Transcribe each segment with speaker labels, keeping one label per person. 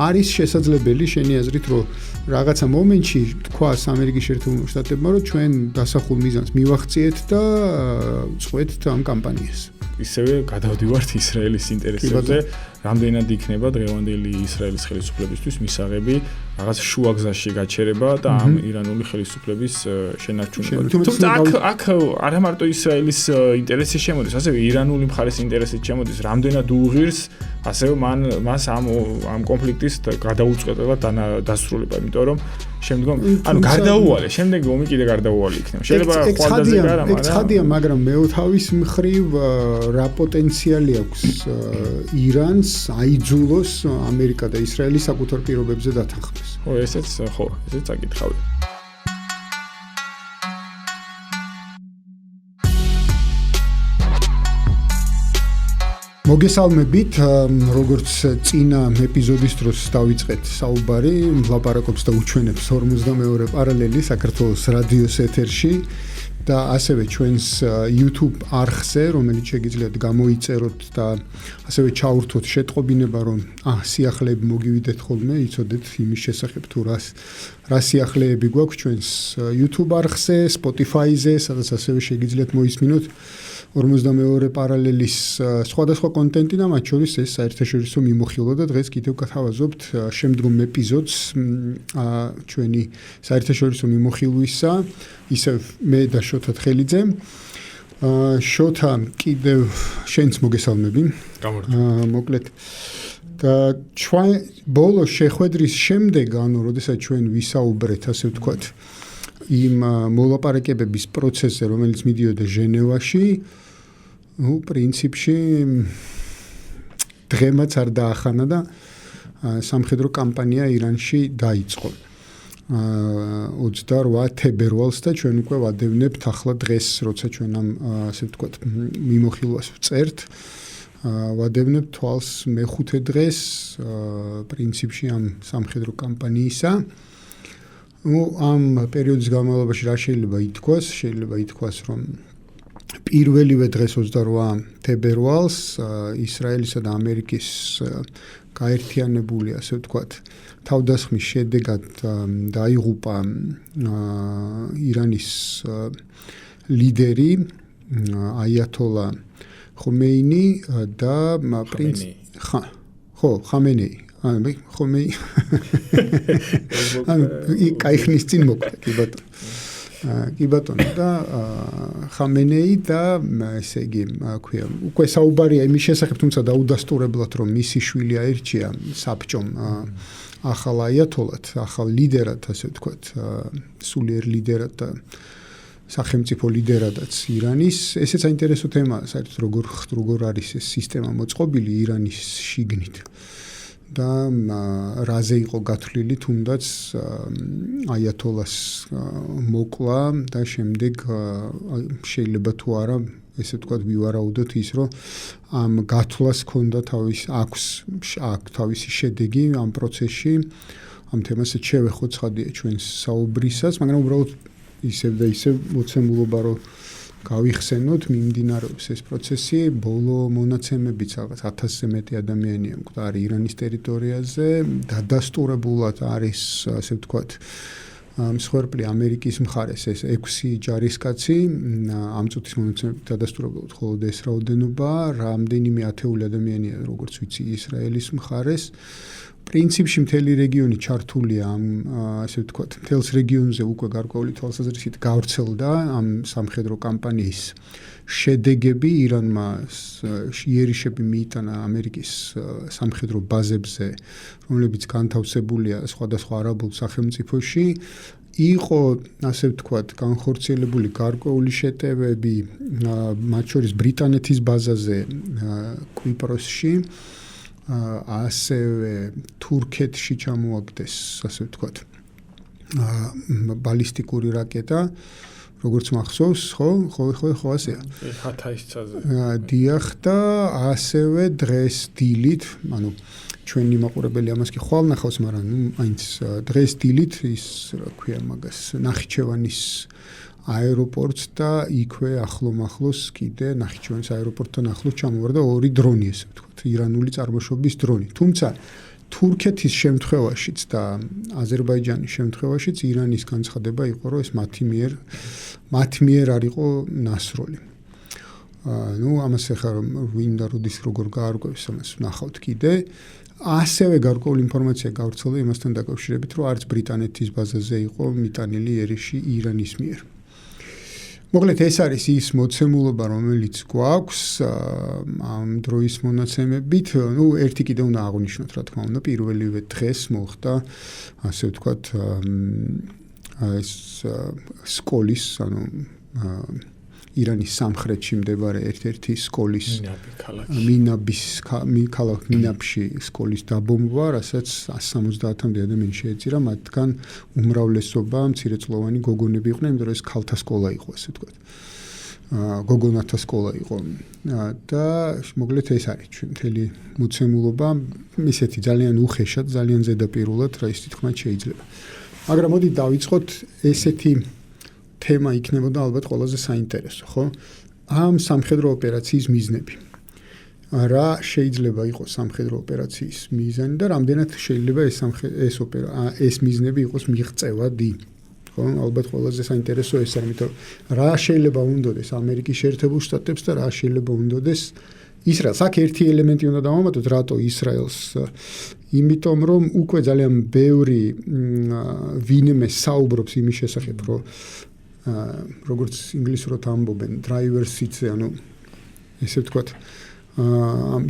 Speaker 1: არის შესაძლებელი შენი აზრით რომ რაღაცა მომენტში თქვას ამერიკის შეერთებულ შტატებმა რომ ჩვენ დასახულ მიზანს მივახციეთ და წყვეთ ამ კამპანიას.
Speaker 2: ისევე გადავდივართ ისრაელის ინტერესებზე, რამდენად იქნება დღევანდელი ისრაელის ხელისუფლებისთვის მისაღები რაღაც შუაგზაში გაჩერება და ამ ირანული ხელისუფლების შენარჩუნება. თუმცა აქ არა მარტო ისრაელის ინტერესი შემოდის, ასევე ირანული მხარის ინტერესიც შემოდის, რამდენად უღირს ასევე მას ამ კონფლიქტის გადაუწყვეტება დასრულება, იმიტომ რომ შემდგომ გარდაუვალე, შემდეგი ომი კიდე გარდაუვალი იქნება. შეიძლება ხვალდაზე არა,
Speaker 1: მაგრამ ცხადია, მაგრამ მეოთავის მხრივ რა პოტენციალი აქვს ირანს აიძულოს ამერიკა და ისრაელი საკუთარ პირობებზე დათანხმდეს.
Speaker 2: ესეც აკითხავი.
Speaker 1: მოგესალმებით, როგორც წინა ეპიზოდის დროს დავიწყეთ საუბარი, ლაპარაკობს და უჩვენებს 52 პარალელი საქართველოს რადიოს ეთერში და ასევე ჩვენს YouTube არხზე, რომელიც შეგიძლიათ გამოიწეროთ და ასევე ჩაურთოთ შეტყობინება, რომ სიახლეები მოგივიდეთ ხოლმე, იცოდეთ იმის შესახებ თუ რა სიახლეები გვაქვს ჩვენს YouTube არხზე, Spotify-ზე, სადაც ასევე შეგიძლიათ მოისმინოთ 52 პარალელის სხვადასხვა კონტენტი და მათ შორის ეს საერთაშორისო მიმოხილვა და დღეს კიდევ გავთავაზობთ შემდგომ ეპიზოდს ჩვენი საერთაშორისო მიმოხილვისა, ისევ მე და შოთა თხელიძე. შოთა, კიდევ შენც მოგესალმები. მოკლედ და ჩვენ ბოლო შეხვედრის შემდეგ, როდესაც ჩვენ ვისაუბრეთ, ასე ვთქვათ, იმ მოლაპარაკებების პროცესზე, რომელიც მიდიოდა ჟენევაში, პრინციპში დღემაც არ დაახანა და სამხედრო კამპანია ირანში დაიწყო. 28 თებერვალს და ჩვენ უკვე ვადევნებთ ახლა დღეს, როცა ჩვენ ამ ასე ვთქვათ, მიმოხილვას ვწერთ. ვადევნებთ თვალს მეხუთე დღეს პრინციპში ამ სამხედრო კამპანიისა. ამ პერიოდის განმავლობაში რა შეიძლება ითქვას? შეიძლება ითქვას, რომ პირველივე დღეს 28 თებერვალს ისრაელისა და ამერიკის გაერთიანებული, ასე ვთქვათ, თავდასხმის შედეგად დაიღუპა ირანის ლიდერი აიათოლა ხომეინი და ხამენეი. კაიხნის წინ მოკვდა, კი ბატონო და ხამენეი და ესე იგი, ქვია, უკვე საუბარია იმის შესახებ, თუმცა დაუდასტურებლად, რომ მისი შვილი აირჩია საბჭომ ახალ აიათოლად, ახალ ლიდერად, ასე ვთქვათ, სულიერ ლიდერად და სახელმწიფო ლიდერადაც ირანის. ესეც საინტერესო თემაა, საერთოდ როგორ არის ეს სისტემა მოწყობილი ირანის შიგნით. და რაზე იყო გათვლილი თუნდაც აიათოლას მოკლა და შემდეგ შეიძლება თუ არა ესე ვთქვათ ვივარაუდოთ ის რომ ამ გათვლას ჰქონდა თავისი შედეგი ამ პროცესში. ამ თემასაც შევეხოთ ცხადია ჩვენს საუბრისას, მაგრამ უბრალოდ ისევ და ისევ მოცემულობა რომ გავიხსენოთ, მიმდინარეობს ეს პროცესი. ბოლო მონაცემებიც რაღაც 1000-ზე მეტი ადამიანია მკვდარი ირანის ტერიტორიაზე, დადასტურებულად არის, ასე ვთქვათ, მსხვერპლი ამერიკის მხარეს ეს 6 ჯარისკაცი, ამ წუთის მონაცემებით დადასტურებულად მხოლოდ ეს რაოდენობა, რამდენიმე ათეული ადამიანია, როგორც ვიცი, ისრაელის მხარეს. პრინციპში მთელი რეგიონი ჩართულია ამ, ასე ვთქვათ, მთელს რეგიონზე უკვე გარკვეული თვალსაზრისით გავრცელდა ამ სამხედრო კამპანიის შედეგები. ირანმა იერიშები მიიტანა ამერიკის სამხედრო ბაზებზე, რომლებიც განთავსებულია სხვადასხვა არაბულ სახელმწიფოში. იყო, ასე ვთქვათ, განხორციელებული გარკვეული შეტევები, მათ შორის ბრიტანეთის ბაზაზე კვიპროსში. ასევე თურქეთში ჩამოაგდეს, ასე ვთქვათ, ბალისტიკური რაკეტა, როგორც მახსოვს, ხო ასეა.
Speaker 2: ხათაისცაზე.
Speaker 1: დიახ და ასევე დღეს დილით, ანუ ჩვენი მაყურებელი ამას კი ხვალ ნახავს, მაგრამ მაინც დღეს დილით ის, რა ქვია მაგას, ნახიჩევანის აეროპორტს და იქვე ახლოს კიდე ნახიჩევანის აეროპორტთან ახლოს ჩამოვარდა 2 დრონი, ესე ვთქვათ, ირანული წარმოშობის დრონი. თუმცა თურქეთის შემთხვევაშიც და აზერბაიჯანის შემთხვევაშიც ირანის განცხადება იყო, რომ ეს მათ მიერ არ იყო ნასროლი. ამას ახლა ვინდა როდის როგორ გაარკვევს ამას ნახავთ კიდე. ასევე გარკვეული ინფორმაცია გავრცელდა იმასთან დაკავშირებით, რომ არც ბრიტანეთის ბაზაზე იყო მიტანილი ერიში ირანის მიერ. მოკლედ ეს არის ის მოცემულობა, რომელიც გვაქვს ამ დროის მონაცემებით. ერთი კიდე უნდა აღვნიშნოთ, რა თქმა უნდა, პირველივე დღეს მოხდა, ასე ვთქვათ, ეს სკოლის, ირანის სამხრეთში მდებარე ერთ-ერთი სკოლის მინაბში სკოლის დაბომბვა, რასაც 170-მდე ადამიანი შეეწირა, მათგან უმრავლესობა მცირეწლოვანი გოგონები იყვნენ, იმიტომ რომ ეს ქალთა სკოლა იყო, ასე ვთქვათ. გოგონათა სკოლა იყო. და მოკლედ ეს არის ჩვენ მთელი მოცემულობა, ისეთი ძალიან უხეშად, ძალიან ზედაპირულად, რა ის თითქმის შეიძლება. მაგრამ მოდი დავიწყოთ ესეთი თემა იქნებოდა ალბათ ყველაზე საინტერესო, ხო? ამ სამხედრო ოპერაციის მიზნები. რა შეიძლება იყოს სამხედრო ოპერაციის მიზანი და რამდენად შეიძლება ეს მიზნები იყოს მიღწევადი. ხო? ალბათ ყველაზე საინტერესო ეს არის, იმიტომ რა შეიძლება უნდოდეს ამერიკის შეერთებულ შტატებს და რა შეიძლება უნდოდეს ისრაელს. აქ ერთი ელემენტი უნდა დავამატოთ, რატო ისრაელს? იმიტომ რომ უკვე ძალიან ბევრი ვინმე საუბრობს იმის შესახებ, რომ როგორც ინგლისურად ამბობენ driver seat-ზე, ესე ვთქვათ,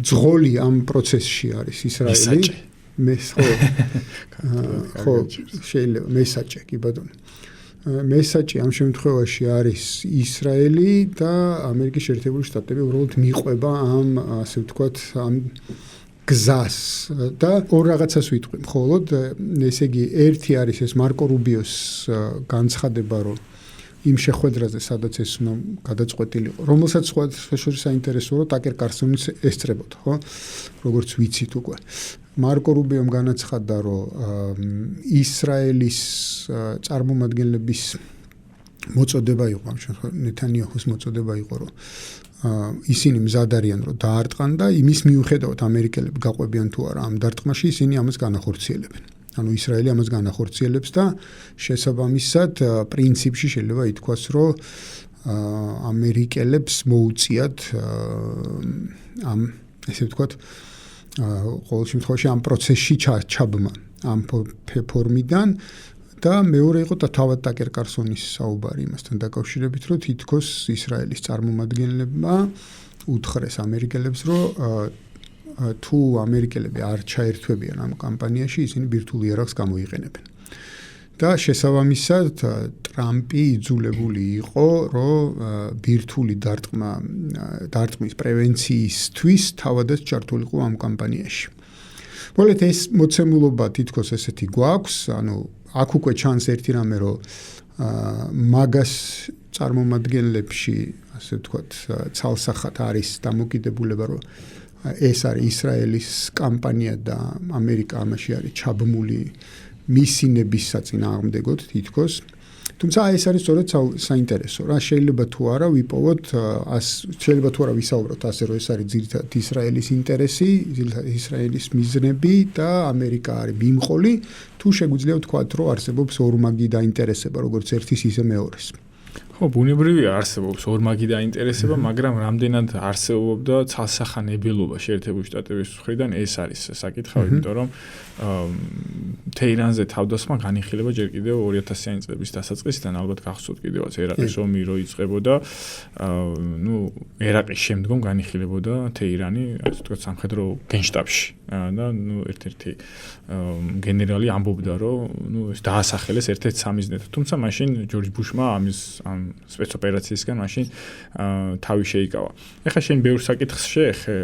Speaker 1: ძღოლი ამ პროცესში არის ისრაელი. ხო, შეიძლება მესაჭე, კი ბატონო. მესაჭი ამ შემთხვევაში არის ისრაელი და ამერიკის შეერთებული შტატები უბრალოდ მიყვება ამ, ასე ვთქვათ, ამ გზას და ორ რაღაცას ვიტყვი. მხოლოდ ესე იგი ერთი არის ეს მარკო რუბიოს განცხადება, რომ იმ შეხვედრაზე, სადაც ეს უნდა გადაწყვეტილიყო, რომელსაც სხვა შორის საინტერესოა, რომ ტაკერ კარსონიც ესწრებოდა, ხო? როგორც ვიცით უკვე. მარკო რუბიომ განაცხადა, რომ ისრაელის წარმომადგენლების მოწოდება იყო, ამ შემთხვევაში ნეთანიაჰუს მოწოდება იყო, რომ ისინი მზად არიან, რომ დაარტყან და იმის მიუხედავად ამერიკელები გაყვებიან თუ არა ამ დარტყმაში, ისინი ამას განახორციელებენ. ისრაელი ამას განახორციელებს და შესაბამისად პრინციპში შეიძლება ითქვას, რომ ამერიკელებს მოუწიათ ამ, ესე ვთქვათ, ყოველ შემთხვევაში ამ პროცესში ჩაბმა ამ ფორმიდან და მეორე იყო და თავად ტაკერ კარსონის საუბარი იმასთან დაკავშირებით, რომ თითქოს ისრაელის წარმომადგენლებმა უთხრეს ამერიკელებს, რომ თუ ამერიკელები არ ჩაერთვებიან ამ კამპანიაში, ისინი ბირთვულ იარაღს გამოიყენებენ. და შესაბამისად ტრამპი იძულებული იყო, რომ ბირთვული დარტყმის პრევენციისთვის თავადაც ჩართულიყო ამ კამპანიაში. მოკლედ ეს მოცემულობა თითქოს ესეთი გვაქვს, აქ უკვე ჩანს ერთი რამე, რომ მაგას წარმომადგენლებში, ასე ვთქვათ, ცალსახად არის დამოკიდებულება, რომ ეს არის ისრაელის კამპანია და ამერიკა ამაში არის ჩაბმული მისინების საწინააღმდეგოდ თითქოს. თუმცა ეს არის სწორედ საინტერესო. რა შეიძლება თუ არა ვიპოვოთ, შეიძლება თუ არა ვისაუბროთ ასე, რომ ეს არის ძირითადად ისრაელის ინტერესი, ისრაელის მიზნები და ამერიკა არის ბიმყოლი, თუ შეგვიძლია ვთქვათ, რომ არსებობს ორმაგი დაინტერესება, როგორც ერთის ისე მეორეს.
Speaker 2: ხო, ბუნებრივია არსებობს ორმაგი დაინტერესება, მაგრამ რამდენად არსებობდა ცალსახანებელობა შეერთებული შტატების მხრიდან, ეს არის საკითხი, იმიტომ რომ თეირანზე თავდასხმა განიხილება ჯერ კიდევ 2000-იანი წლების დასაწყისიდან, ალბათ გახსოვთ კიდევაც ერაყის ომი რო იწყებოდა, ერაყის შემდგომ განიხილებოდა თეირანი, ასე ვთქვათ, სამხედრო გენშტაბში და ერთ-ერთი გენერალი ამბობდა, რომ ეს დაასახელეს ერთ-ერთ სამიზნედ. თუმცა მაშინ ჯორჯ ბუშმა ამ სპეცოპერაციისგან მაშინ თავი შეიკავა. ეხლა შენ ბევრ საკითხს შეეხე,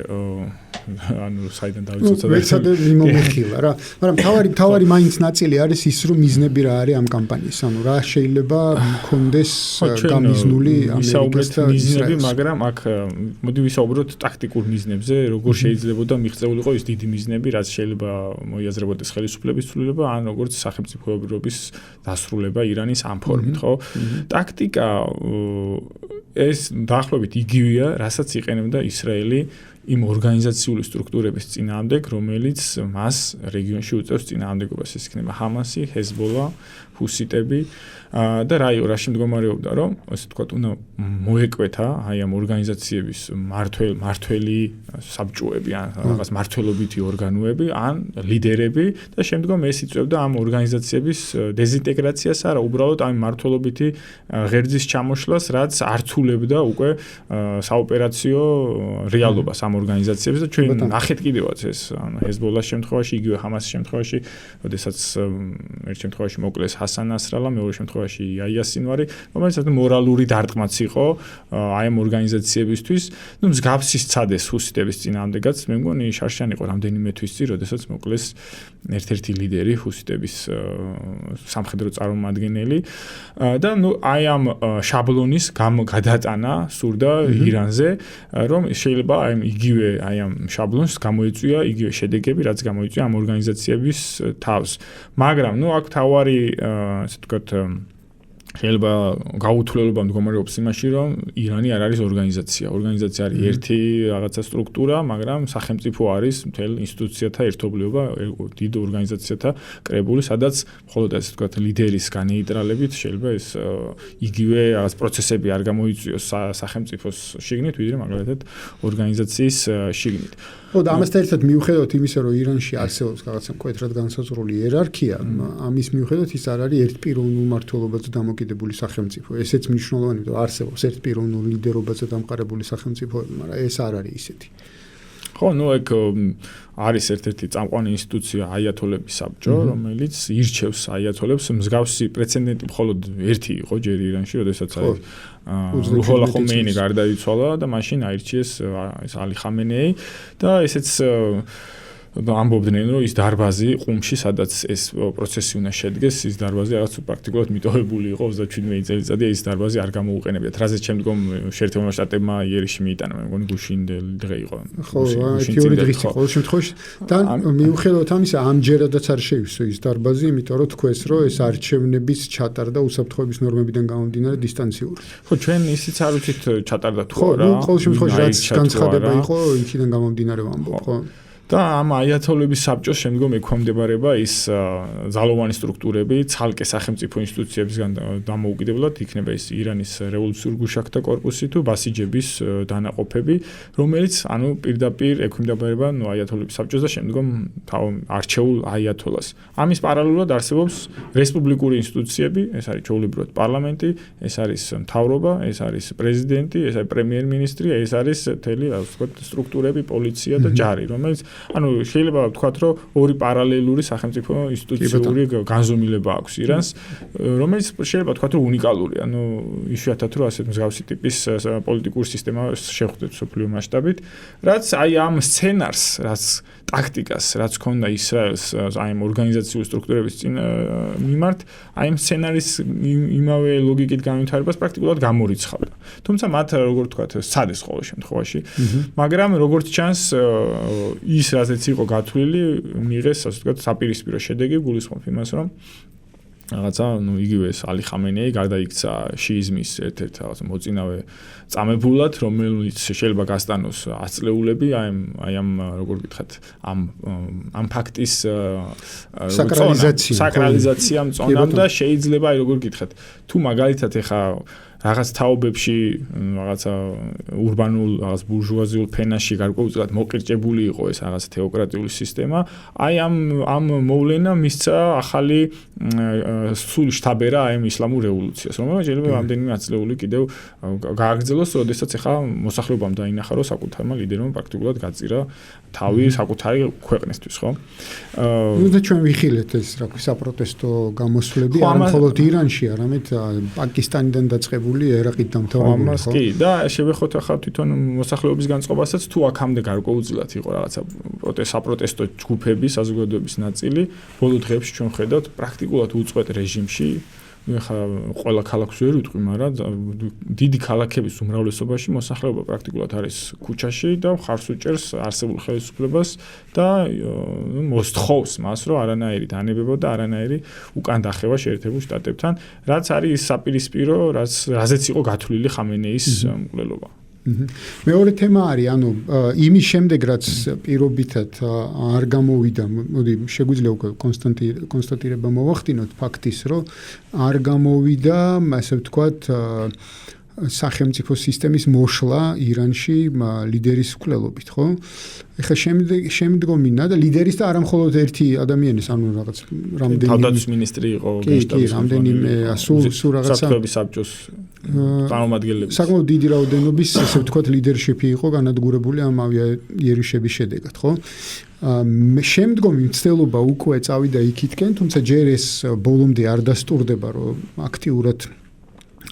Speaker 2: საიდან დავიწყოთ?
Speaker 1: ვერცადე მიმომიხილა რა. მაგრამ თავარი მაინც ნაწილი არის ის, რომ მიზნები რა არის ამ კამპანიის. რა შეიძლება მქონდეს გამიზნული ამერიკას და
Speaker 2: მიზნები, მაგრამ აქ მოდი ვისაუბროთ ტაქტიკურ მიზნებზე, როგორ შეიძლებოდა მიღწეულიყო ის დიდი მიზნები, რაც შეიძლება მოიაზრებოდეს ხელისუფლების ცვლილება, ან როგორც სახელმწიფოებრობის დასრულება ირანის ამ ფორმით, ხო? ტაქტიკა ეს დაახლოებით იგივეა, რასაც იყენებდა ისრაელი იმ ორგანიზაციული სტრუქტურების წინააღმდეგ, რომელიც მას რეგიონში უწევს წინააღმდეგობას, ეს იქნება ჰამასი, ჰეზბოლა, ჰუსიტები და რაში მდგომარეობდა, რომ ასე ვთქვათ, უნდა მოეკვეთა აი ამ ორგანიზაციების მართველი საბჭოები ან რაღაც მართლობითი ორგანოები ან ლიდერები და შემდგომ ეს იწევდა ამ ორგანიზაციების დეზინტეგრაციას, არა, უბრალოდ ამ მართლობითი ღერძის ჩამოშლას, რაც ართულებდა უკვე საოპერაციო რეალობას ამ ორგანიზაციებს და ჩვენ ნახეთ კიდევაც ეს ჰეზბოლას შემთხვევაში, იგივე ჰამასის შემთხვევაში, როდესაც ერთ შემთხვევაში მოკლეს ჰასან ნასრალა, მეორე შემთხვევაში იაია სინვარი, რომელიც მორალური დარტყმაც იყო აი ამ ორგანიზაციებისთვის. ნუ მსგავსი სცადეს ჰუსიტების წინააღმდეგაც, მე მგონი შარშან იყო რამდენიმე თვის წინ, როდესაც მოკლეს ერთ-ერთი ლიდერი ჰუსიტების სამხედრო წარმომადგენელი და ნუ აი ამ შაბლონის გადატანა სურდა ირანზე, რომ შეიძლება იგივე აი ამ შაბლონს გამოიწვია იგივე შედეგები, რაც გამოიწვია ამ ორგანიზაციების თავს. მაგრამ ნუ აქ თავარი ასე ვთქვათ შეიძლება გაუთვლელობა მდგომარეობს იმაში, რომ ირანი არ არის ორგანიზაცია. ორგანიზაცია არის ერთი რაღაცა სტრუქტურა, მაგრამ სახელმწიფო არის მთელ ინსტიტუციათა ერთობლიობა, დიდ ორგანიზაციათა კრებული, სადაც მხოლოდ ასე ვთქვათ ლიდერის განეიტრალებით შეიძლება ეს იგივე რაღაც პროცესები არ გამოიწვიოს სახელმწიფოს შიგნით, ვიდრე მაგალითად ორგანიზაციის შიგნით.
Speaker 1: ხო, და ამასთან ერთად მიუხედავად იმისა, რომ ირანში არსებობს რაღაცა მკვეთრად განსაზღვრული იერარქია, ამის მიუხედავად ის არ არის ერთპიროვნულ მმართველობაზე დამოკიდებული სახელმწიფო. ესეც მნიშვნელოვანია, რომ არსებობს ერთპიროვნულ ლიდერობაზე დამყარებული სახელმწიფოები, მაგრამ ეს არ არის ისეთი.
Speaker 2: ხო, ნუ ეგ არის ერთ-ერთი წამყვანი ინსტიტუცია აიათოლების საბჭო, რომელიც ირჩევს აიათოლებს. მსგავსი პრეცედენტი მხოლოდ ერთი იყო ჯერ ირანში, როდესაც რუჰოლა ხომეინი გარდაიცვალა და მაშინ აირჩიეს ეს ალი ხამენეი და ესეც ამბობდნენ, რომ ის დარბაზი ყუმში, სადაც ეს პროცესი უნდა შედგეს, ის დარბაზი რაღაც პრაქტიკულად მიტოვებული იყო 37 წელიწადი, ის დარბაზი არ გამოუყენებიათ. რაზეც შემდგომ შეერთებულმა შტატებმა იერიში მიიტანა, მე მგონი გუშინდელი დღე იყო.
Speaker 1: ხო, თეორია დღის იყო ყოველ შემთხვევაში. და მიუხედავად ამისა, ამჯერადაც არ შეივსო ის დარბაზი, იმიტომ რომ თქვეს, რომ ეს არჩევნების ჩატარდა უსაფრთხოების ნორმებიდან გამომდინარე დისტანციური.
Speaker 2: ხო, ჩვენ ისიც არ ვიცით ჩატარდა თუ
Speaker 1: არა. ხო, ყოველ შემთხვევაში რაც განცხადება იყო, იქიდან გამომდინარე ვამბობ, ხო.
Speaker 2: და ამ აიათოლების საბჭოს შემდგომ ექვემდებარება ის ძალოვანი სტრუქტურები, ცალკე სახელმწიფო ინსტიტუციებისგან დამოუკიდებლად იქნება ის ირანის რევოლუციურ გუშაქთა კორპუსი თუ ბასიჯების დანაყოფები, რომელიც ანუ პირდაპირ ექვემდებარება აიათოლების საბჭოს და შემდგომ არჩეულ აიათოლას. ამის პარალელურად არსებობს რესპუბლიკური ინსტიტუციები, ეს არის ჩვეულებრივად პარლამენტი, ეს არის მთავრობა, ეს არის პრეზიდენტი, ეს არის პრემიერ-მინისტრი, ეს არის მთელი ასე ვთქვათ სტრუქტურები, პოლიცია და ჯარი, რომელიც ანუ შეიძლება ვთქვათ, რომ ორი პარალელური სახელმწიფო ინსტიტუციური განზომილება აქვს ირანს, რომელიც შეიძლება ვთქვათ, რომ უნიკალური. ანუ იშვიათად რომ ასეთ მსგავსი ტიპის პოლიტიკური სისტემა შეხვდეთ სოფლიო მასშტაბით, რაც აი ამ სცენარს, რაც ტაქტიკას, რაც ქონდა ისრაელს აი ამ ორგანიზაციული სტრუქტურების წინ მიმართ, აი ამ სცენარის იმავე ლოგიკით განვითარებას პრაქტიკულად გამორიცხავდა. თუმცა მათ როგორ ვთქვათ, სცადეს ყოველ შემთხვევაში, მაგრამ როგორც ჩანს ის რაზეც იყო გათვლილი, მიიღეს ასე ვთქვათ საპირისპირო შედეგი, გულისხმობ იმას, რომ რაღაცა, ნუ იგივე ეს ალი ხამენეი გარდაიქცა შიიზმის ერთ-ერთ რაღაცა მოწინავე წამებულად, რომელიც შეიძლება გასტანოს აწლეულები, აი ამ როგორ გითხრათ, ამ ფაქტის საკრალიზაცია მწონამ და შეიძლება აი როგორ გითხრათ, თუ მაგალითად ეხა რაღაც თაობებში, რაღაცა ურბანულ, რაღაც ბურჟუაზიულ ფენაში გარკვეულწილად მოკირჭებული იყო ეს რაღაც თეოკრატიული სისტემა, აი ამ მოვლენა მისცა ახალი სულ შთაბერა აი ამ ისლამურ რევოლუციას, რომელიც შეიძლება რამდენიმე აწლეული კიდევ გააგრძელოს, როდესაც ახლა მოსახლეობამ დაინახა, რომ საკუთარმა ლიდერმა პრაქტიკულად გაწირა თავი საკუთარი ქვეყნისთვის, ხო?
Speaker 1: ნუ და ჩვენ ვიხილეთ ეს რა ქვია საპროტესტო გამოსვლები, არა მხოლოდ ირანში, არამედ პაკისტანიდან დაწყებული ერაყით დამთავრებული,
Speaker 2: ხო? კი, და შევეხოთ ახლა თვითონ მოსახლეობის განწყობასაც, თუ აქამდე გარკვეულწილად იყო რაღაცა საპროტესტო ჯგუფები, საზოგადოების ნაწილი, ბოლო დღეებში ჩვენ ხედავთ პრაქტიკულად უწყვეტ რეჟიმში, ეხლა ყველა ქალაქს ვერ ვიტყვი, მაგრამ დიდი ქალაქების უმრავლესობაში მოსახლეობა პრაქტიკულად არის ქუჩაში და მხარს უჭერს არსებულ ხელისუფლებას და მოსთხოვს მას, რომ არანაირი დანებება და არანაირი უკან დახევა შეერთებულ შტატებთან, რაც არის ის საპირისპირო, რაზეც იყო გათვლილი ხამენეის მკვლელობა.
Speaker 1: მეორე თემა არის, ანუ იმის შემდეგ რაც პირობითად არ გამოვიდა, მოდი შეგვიძლია უკვე კონსტატირება მოვახდინოთ ფაქტის, რომ არ გამოვიდა, ასე ვთქვათ, სახელმწიფო სისტემის მოშლა ირანში ლიდერის მკვლელობით, ხო? ეხლა შემდგომინა და ლიდერის და არა მხოლოდ ერთი ადამიანის, ანუ რაღაც რამდენი
Speaker 2: თავდაცვის მინისტრი იყო,
Speaker 1: გენერალური რამდენიმე სულ რაღაცა
Speaker 2: საფრთხეების საბჭოს წარმომადგენლები.
Speaker 1: საკმაოდ დიდი რაოდენობის, ასე ვთქვათ, ლიდერშიპი იყო განადგურებული ამ იერიშების შედეგად, ხო? შემდგომი მცდელობა უკვე წავიდა იქითკენ, თუმცა ჯერ ეს ბოლომდე არ დასტურდება, რომ აქტიურად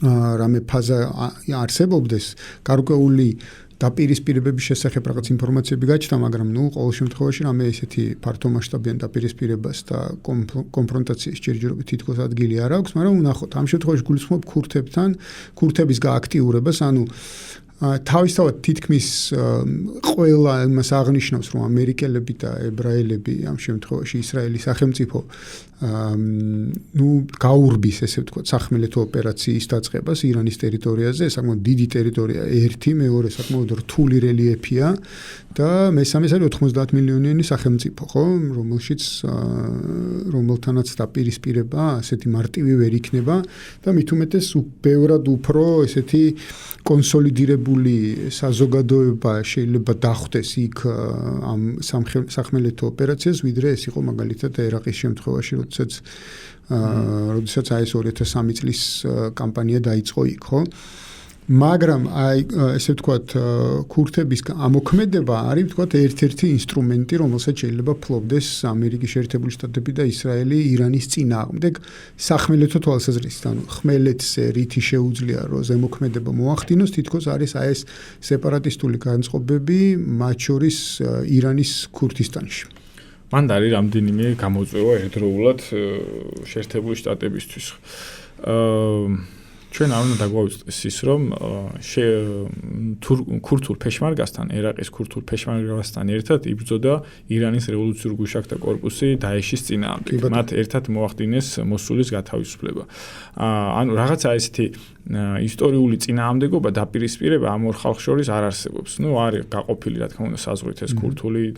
Speaker 1: რამე ფაზა არსებობდეს, გარკვეული დაპირისპირებების შესახებ რაღაც ინფორმაციები გაჩნდა, მაგრამ ყოველ შემთხვევაში რამე ესეთი ფართომასშტაბიან დაპირისპირებას და კონფრონტაციის ჯერჯერობით თითქოს ადგილი არ აქვს, მაგრამ ვნახოთ, ამ შემთხვევაში გულისხმობ ქურთებთან, ქურთების გააქტიურებას, ანუ თავისთავად თითქმის ყველა იმას აღნიშნავს, რომ ამერიკელები და ებრაელები ამ შემთხვევაში ისრაელის სახელმწიფო გაურბის, ესე ვთქვათ, სახმელეთო ოპერაციის დაწყებას ირანის ტერიტორიაზე, საკმაოდ დიდი ტერიტორია, ერთი, მეორე საკმაოდ რთული რელიეფია და მესამე არის 90 მილიონიანი სახელმწიფო, ხო, რომელთანაც დაპირისპირება ასეთი მარტივი ვერ იქნება და მით უმეტეს ბევრად უფრო ესეთი კონსოლიდირებული საზოგადოება შეიძლება დახვდეს იქ ამ სახმელეთო ოპერაციას, ვიდრე ეს იყო მაგალითად ერაყის შემთხვევაში, როდესაც ეს 2003 წლის კამპანია დაიწყო იქ, ხო? მაგრამ ესე ვთქვათ, ქურთების ამოქმედება არის, ვთქვათ, ერთ-ერთი ინსტრუმენტი, რომელსაც შეიძლება ფლობდეს ამერიკის შეერთებული შტატები და ისრაელი ირანის წინააღმდეგ სახმელეთო თვალსაზრისით. ანუ ხმელეთზე რითი შეუძლია, რომ ზემოქმედება მოახდინოს, თითქოს არის ეს სეპარატისტული განწყობები, მათ შორის ირანის ქურთისტანში.
Speaker 2: მან არის რამდენიმე გამოწვევა ერთდროულად შეერთებული შტატებისთვის. ჩვენ არ უნდა დაგვაუწყდეს ის, რომ ქურთულ ფეშმარგასთან, ერაყის ქურთულ ფეშმარგასთან ერთად იბრძოდა ირანის რევოლუციური გუშაქთა კორპუსი დაეშის წინააღმდეგ. მათ ერთად მოახდინეს მოსულის გათავისუფლება. ანუ რაღაცა ესეთი ისტორიული წინააღმდეგობა დაპირისპირება ამ ორ ხალხს შორის არ არსებობს. არის გაყოფილი, რა თქმა უნდა, საზღვრით ეს ქურთული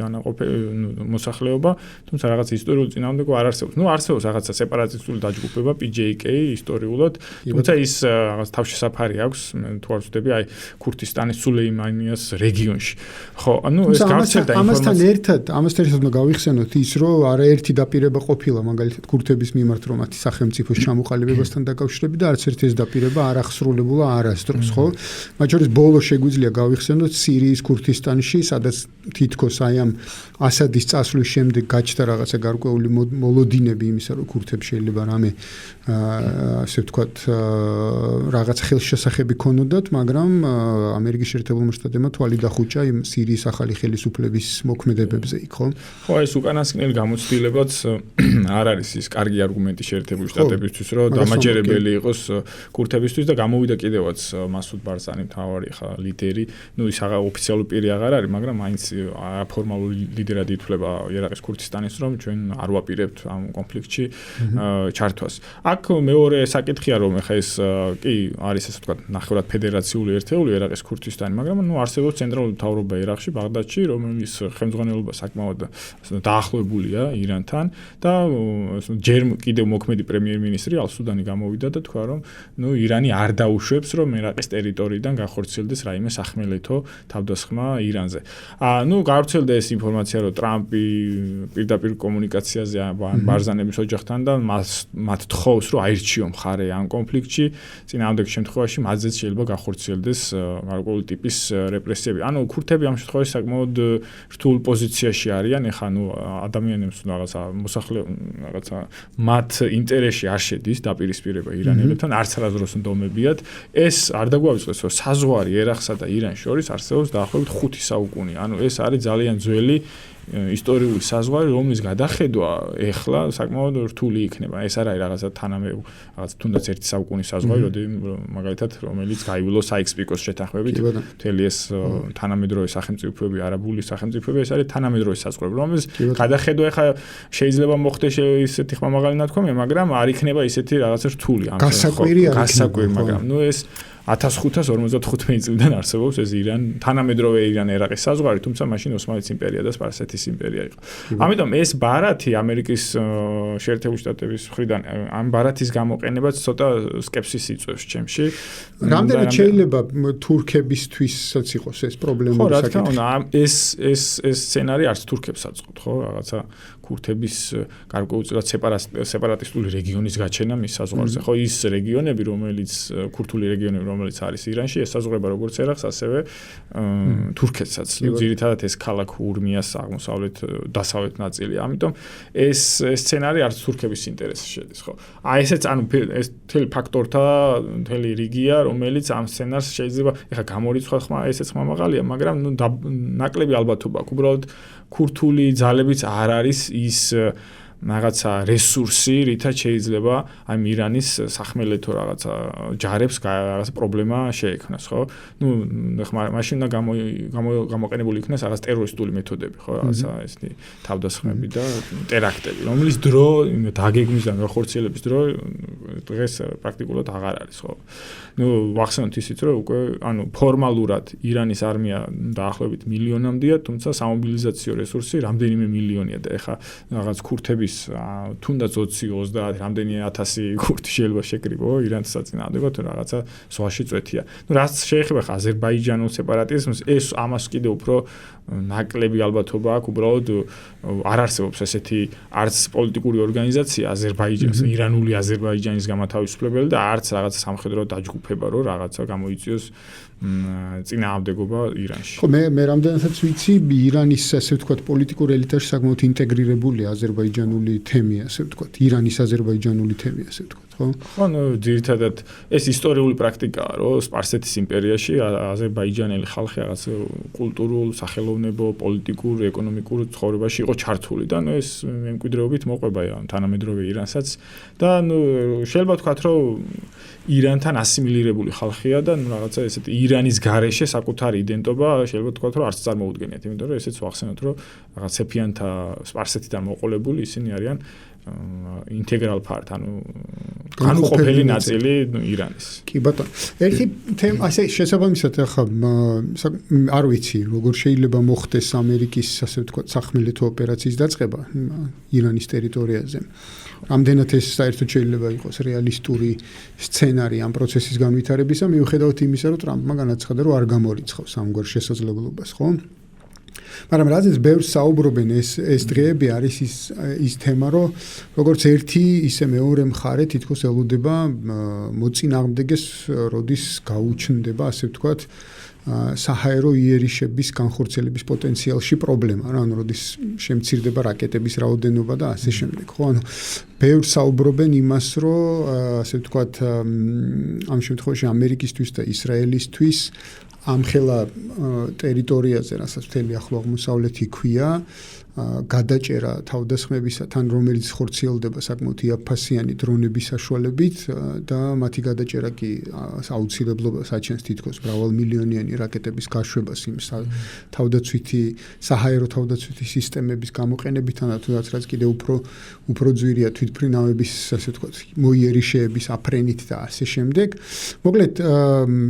Speaker 2: მოსახლეობა, თუმცა რაღაც ისტორიული წინააღმდეგობა არ არსებობს. არსებობს რაღაცა სეპარატისტული დაჯგუფება PJK ისტორიულად, თუმცა ის რაღაც თავშესაფარი აქვს, თუ არ ვცდები, აი ქურთისტანის სულეიმანიას რეგიონში. ხო, ანუ ეს გავრცელდა ინფორმაცია.
Speaker 1: ამასთან ერთად უნდა გავიხსენოთ ის, რომ არაერთი დაპირება ყოფილა, მაგალითად ქურთების მიმართ, რომ მათი სახელმწიფოს ჩამოყალიბებასთან დაკავშირებით და არც ერთი ეს დაპირება არ აღსრულებულა არასდროს, ხო? მათ შორის ბოლო შეგვიძლია გავიხსენოთ სირიის ქურთისტანში, სადაც თითქოს აი ამ ასადის წასვლის შემდეგ გაჩნდა რაღაცა გარკვეული მოლოდინები იმისა, რომ ქურთებს შეიძლება რამე ასე ვთქვათ რაღაც ხელშესახები ქონოდათ, მაგრამ ამერიკის შეერთებულმა შტატებმა თვალი დახუჭა იმ სირიის ახალი ხელისუფლების მოქმედებებზე იქ, ხო?
Speaker 2: ხო, ეს უკანასკნელი გამოცდილებაც არ არის ის კარგი არგუმენტი შეერთებული შტატებისთვის, რომ დამაჯერებელი იყოს ქურთებისთვის და გამოვიდა კიდევაც მასუდ ბარზანი მთავარი ხა ლიდერი, ის ოფიციალური პირი აღარ არის, მაგრამ მაინც ფორმალური ლიდერად ითვლება ერაყის ქურთისტანის, რომ ჩვენ არ ვაპირებთ ამ კონფლიქტში ჩართვას. აქ მეორე საკითხია, რომ ეხა ეს კი არის ასე ვთქვათ, ნახევრად ფედერაციული ერთეული ერაყის ქურთისტანი, მაგრამ არსებობს ცენტრალური მთავრობა ერაყში, ბაღდადში, რომელიც ხელმძღვანელობა საკმაოდ დაახლოებულია ირანთან და ჯერ კიდევ მოქმედი პრემიერ-მინისტრი ალ-სუდანი გამოვიდა და თქვა, რომ ირანი არ დაუშვებს, რომ ერაყის ტერიტორიიდან გახორციელდეს რაიმე სახმელეთო თავდასხმა ირანზე. გავრცელდა ეს ინფორმაცია, რომ ტრამპი პირდაპირ კომუნიკაციაზე ბარზანების ოჯახთან და მათ თხოვს, რომ აირჩიო მხარე ამ კონფლიქტში, წინააღმდეგ შემთხვევაში მათზეც შეიძლება გახორციელდეს გარკვეული ტიპის რეპრესიები. ანუ ქურთები ამ შემთხვევაში საკმაოდ რთულ პოზიციაში არიან, ეხლა ადამიანებს რაღაცა მათ ინტერესში არ შედის დაპირისპირება ირანელებთან, არც არასდროს ნდომებიათ. ეს არ დაგვაუწყდეს, რომ საზღვარი ერაყსა და ირანს შორის არსებობს დაახლოებით 5 საუკუნე. ანუ ეს არის ძალიან ძველი ისტორიული საზღვარი, რომლის გადახედვა ეხლა საკმაოდ რთული იქნება. ეს არ არის რაღაცა რაღაც თუნდაც ერთი საუკუნის საზღვარი, მაგალითად, რომელიც გაივილო საიქს-პიკოს შეთანხმებით. მთელი ეს თანამედროვე სახელმწიფოები, არაბული სახელმწიფოები, ეს არის თანამედროვე საზღვრები, რომელიც გადახედვა ეხლა შეიძლება მოხდეს ისეთი ხმამაღალი ნათქვამია, მაგრამ არ იქნება ისეთი რაღაცა რთული ამ
Speaker 1: გასაკვირი,
Speaker 2: მაგრამ ეს 1555 წლიდან არსებობს ეს თანამედროვე ირან-ერაყის საზღვარი, თუმცა მაშინ ოსმალეთის იმპერია და სპარსეთის იმპერია იყო. ამიტომ ეს ბარათი ამერიკის შეერთებული შტატების მხრიდან ამ ბარათის გამოყენებაც ცოტა სკეპსის იწვევს ჩემში.
Speaker 1: რამდენად შეიძლება თურქებისთვისაც იყოს ეს პრობლემური საკითხი?
Speaker 2: ხო, რა თქმა უნდა, ეს სცენარი არც თურქებს აწყობთ, ხო, რაღაცა ქურთების გარკვეულწილად სეპარატისტული რეგიონის გაჩენა მის საზღვარზე. ხო, ის რეგიონები, რომელიც ქურთული რეგიონები, რომელიც არის ირანში, ესაზღვრება როგორც ერაყს, ასევე თურქეთსაც. ძირითადად ეს ქალაქ ურმიას დასავლეთ ნაწილი. ამიტომ ეს სცენარი არც თურქების ინტერესში შედის, ხო. ესეც ეს მთელი ფაქტორთა მთელი რიგია, რომელიც ამ სცენარს შეიძლება ეხლა გამორიცხვა ხმა, ესეც ხმამაღალია, მაგრამ ნაკლები ალბათობა აქვს. უბრალოდ ქურთული ძალებიც არ არის ის რაღაცა რესურსი, რითაც შეიძლება აი ირანის სახმელეთო რაღაცა ჯარებს რაღაცა პრობლემა შეექმნას, ხო? მაშინ უნდა გამოყენებული იქნას რაღაც ტერორისტული მეთოდები, ხო? რაღაცა ესეთი თავდასხმები და ტერაქტები, რომლის დრო დაგეგმვის და განხორციელების დრო დღეს პრაქტიკულად აღარ არის, ხო? ვახსენოთ ისიც, რომ უკვე ფორმალურად ირანის არმია დაახლოებით მილიონამდეა, თუმცა სამობილიზაციო რესურსი რამდენიმე მილიონია და ეხა რაღაც ქურთების თუნდაც 20-30 რამდენი 1000 ქურთი შეიძლება შეკრიბო ირანს საწინააღმდეგოდ რაღაცა ზღვაში წვეთია. რაც შეეხება აზერბაიჯანულ სეპარატიზმს, ეს ამას კიდევ უფრო ნაკლები ალბათობა აქვს, უბრალოდ არ არსებობს ესეთი არც პოლიტიკური ორგანიზაცია აზერბაიჯანს, ირანული აზერბაიჯანის გამათავისუფლებელი და არც რაღაცა სამხედრო დაჯგუფება, რომ რაღაცა გამოიწვიოს წინააღმდეგობა ირანში.
Speaker 1: ხო, მე რამდენადაც ვიცი, ირანის ასე ვთქვათ პოლიტიკურ ელიტაში საკმაოდ ინტეგრირებული აზერბაიჯანული თემია, ასე ვთქვათ, ირანის აზერბაიჯანული თემია, ასე ვთქვათ, ხო?
Speaker 2: ხო, ძირითადად ეს ისტორიული პრაქტიკაა, რომ სპარსეთის იმპერიაში აზერბაიჯანელი ხალხი რაღაც კულტურულ, სახელოვნებო, პოლიტიკურ, ეკონომიკურ ცხოვრებაში იყო ჩართული და ეს მემკვიდრეობით მოყვება თანამედროვე ირანსაც და შეიძლება ვთქვათ, რომ ირანთან ასიმილირებული ხალხია და რაღაცა ესეთი ირანის გარეშე საკუთარი იდენტობა შეიძლება ვთქვათ, რომ არც წარმოუდგენიათ, იმიტომ რომ ესეც ვახსენოთ, რომ რაღაც სეფიანთა სპარსეთიდან მოყოლებული ისინი არიან ინტეგრალ part, განუყოფელი ნაწილი ირანის.
Speaker 1: კი ბატონო. ერთი თემა, ასე შესაბამისად ახლა არ ვიცი, როგორ შეიძლება მოხდეს ამერიკის, ასე ვთქვათ, სახმელეთო ოპერაციის დაწყება ირანის ტერიტორიაზე. რამდენად ეს საერთოდ შეიძლება იყოს რეალისტური სცენარი ამ პროცესის განვითარებისა, მიუხედავად იმისა, რომ ტრამპმა განაცხადა, რომ არ გამორიცხავს ამგვარ შესაძლებლობას, ხო? მაგრამ რადგან ბევრს საუბრობენ ეს დღეები არის ის თემა, რომ როგორც ერთი, ისე მეორე მხარე თითქოს ელოდება მოწინააღმდეგეს, როდის გაუჩნდება, ასე ვთქვათ, საჰაერო იერიშების განხორციელების პოტენციალში პრობლემა, ანუ როდის შემცირდება რაკეტების რაოდენობა და ასე შემდეგ, ხო? ანუ ბევრს საუბრობენ იმას, რომ ასე ვთქვათ, ამ შემთხვევაში ამერიკისთვის და ისრაელისთვის ამხელა ტერიტორიაზე, რასაც მთელი ახლო აღმოსავლეთი ჰქვია, გადაჭერა თავდასხმებისთან, რომელიც ხორციელდება საკმაოდ იაფფასიანი დრონების საშუალებით და მათი გადაჭერა კი აუცილებლობას აჩენს თითქოს მრავალმილიონიანი რაკეტების გაშვებას იმ თავდაცვითი საჰაერო თავდაცვითი სისტემების გამოყენებითან და თუნდაც რაც კიდევ უფრო ძვირია თვითმფრინავების, ასე ვთქვათ, მოიერიშეების აფრენით და ასე შემდეგ. მოკლედ,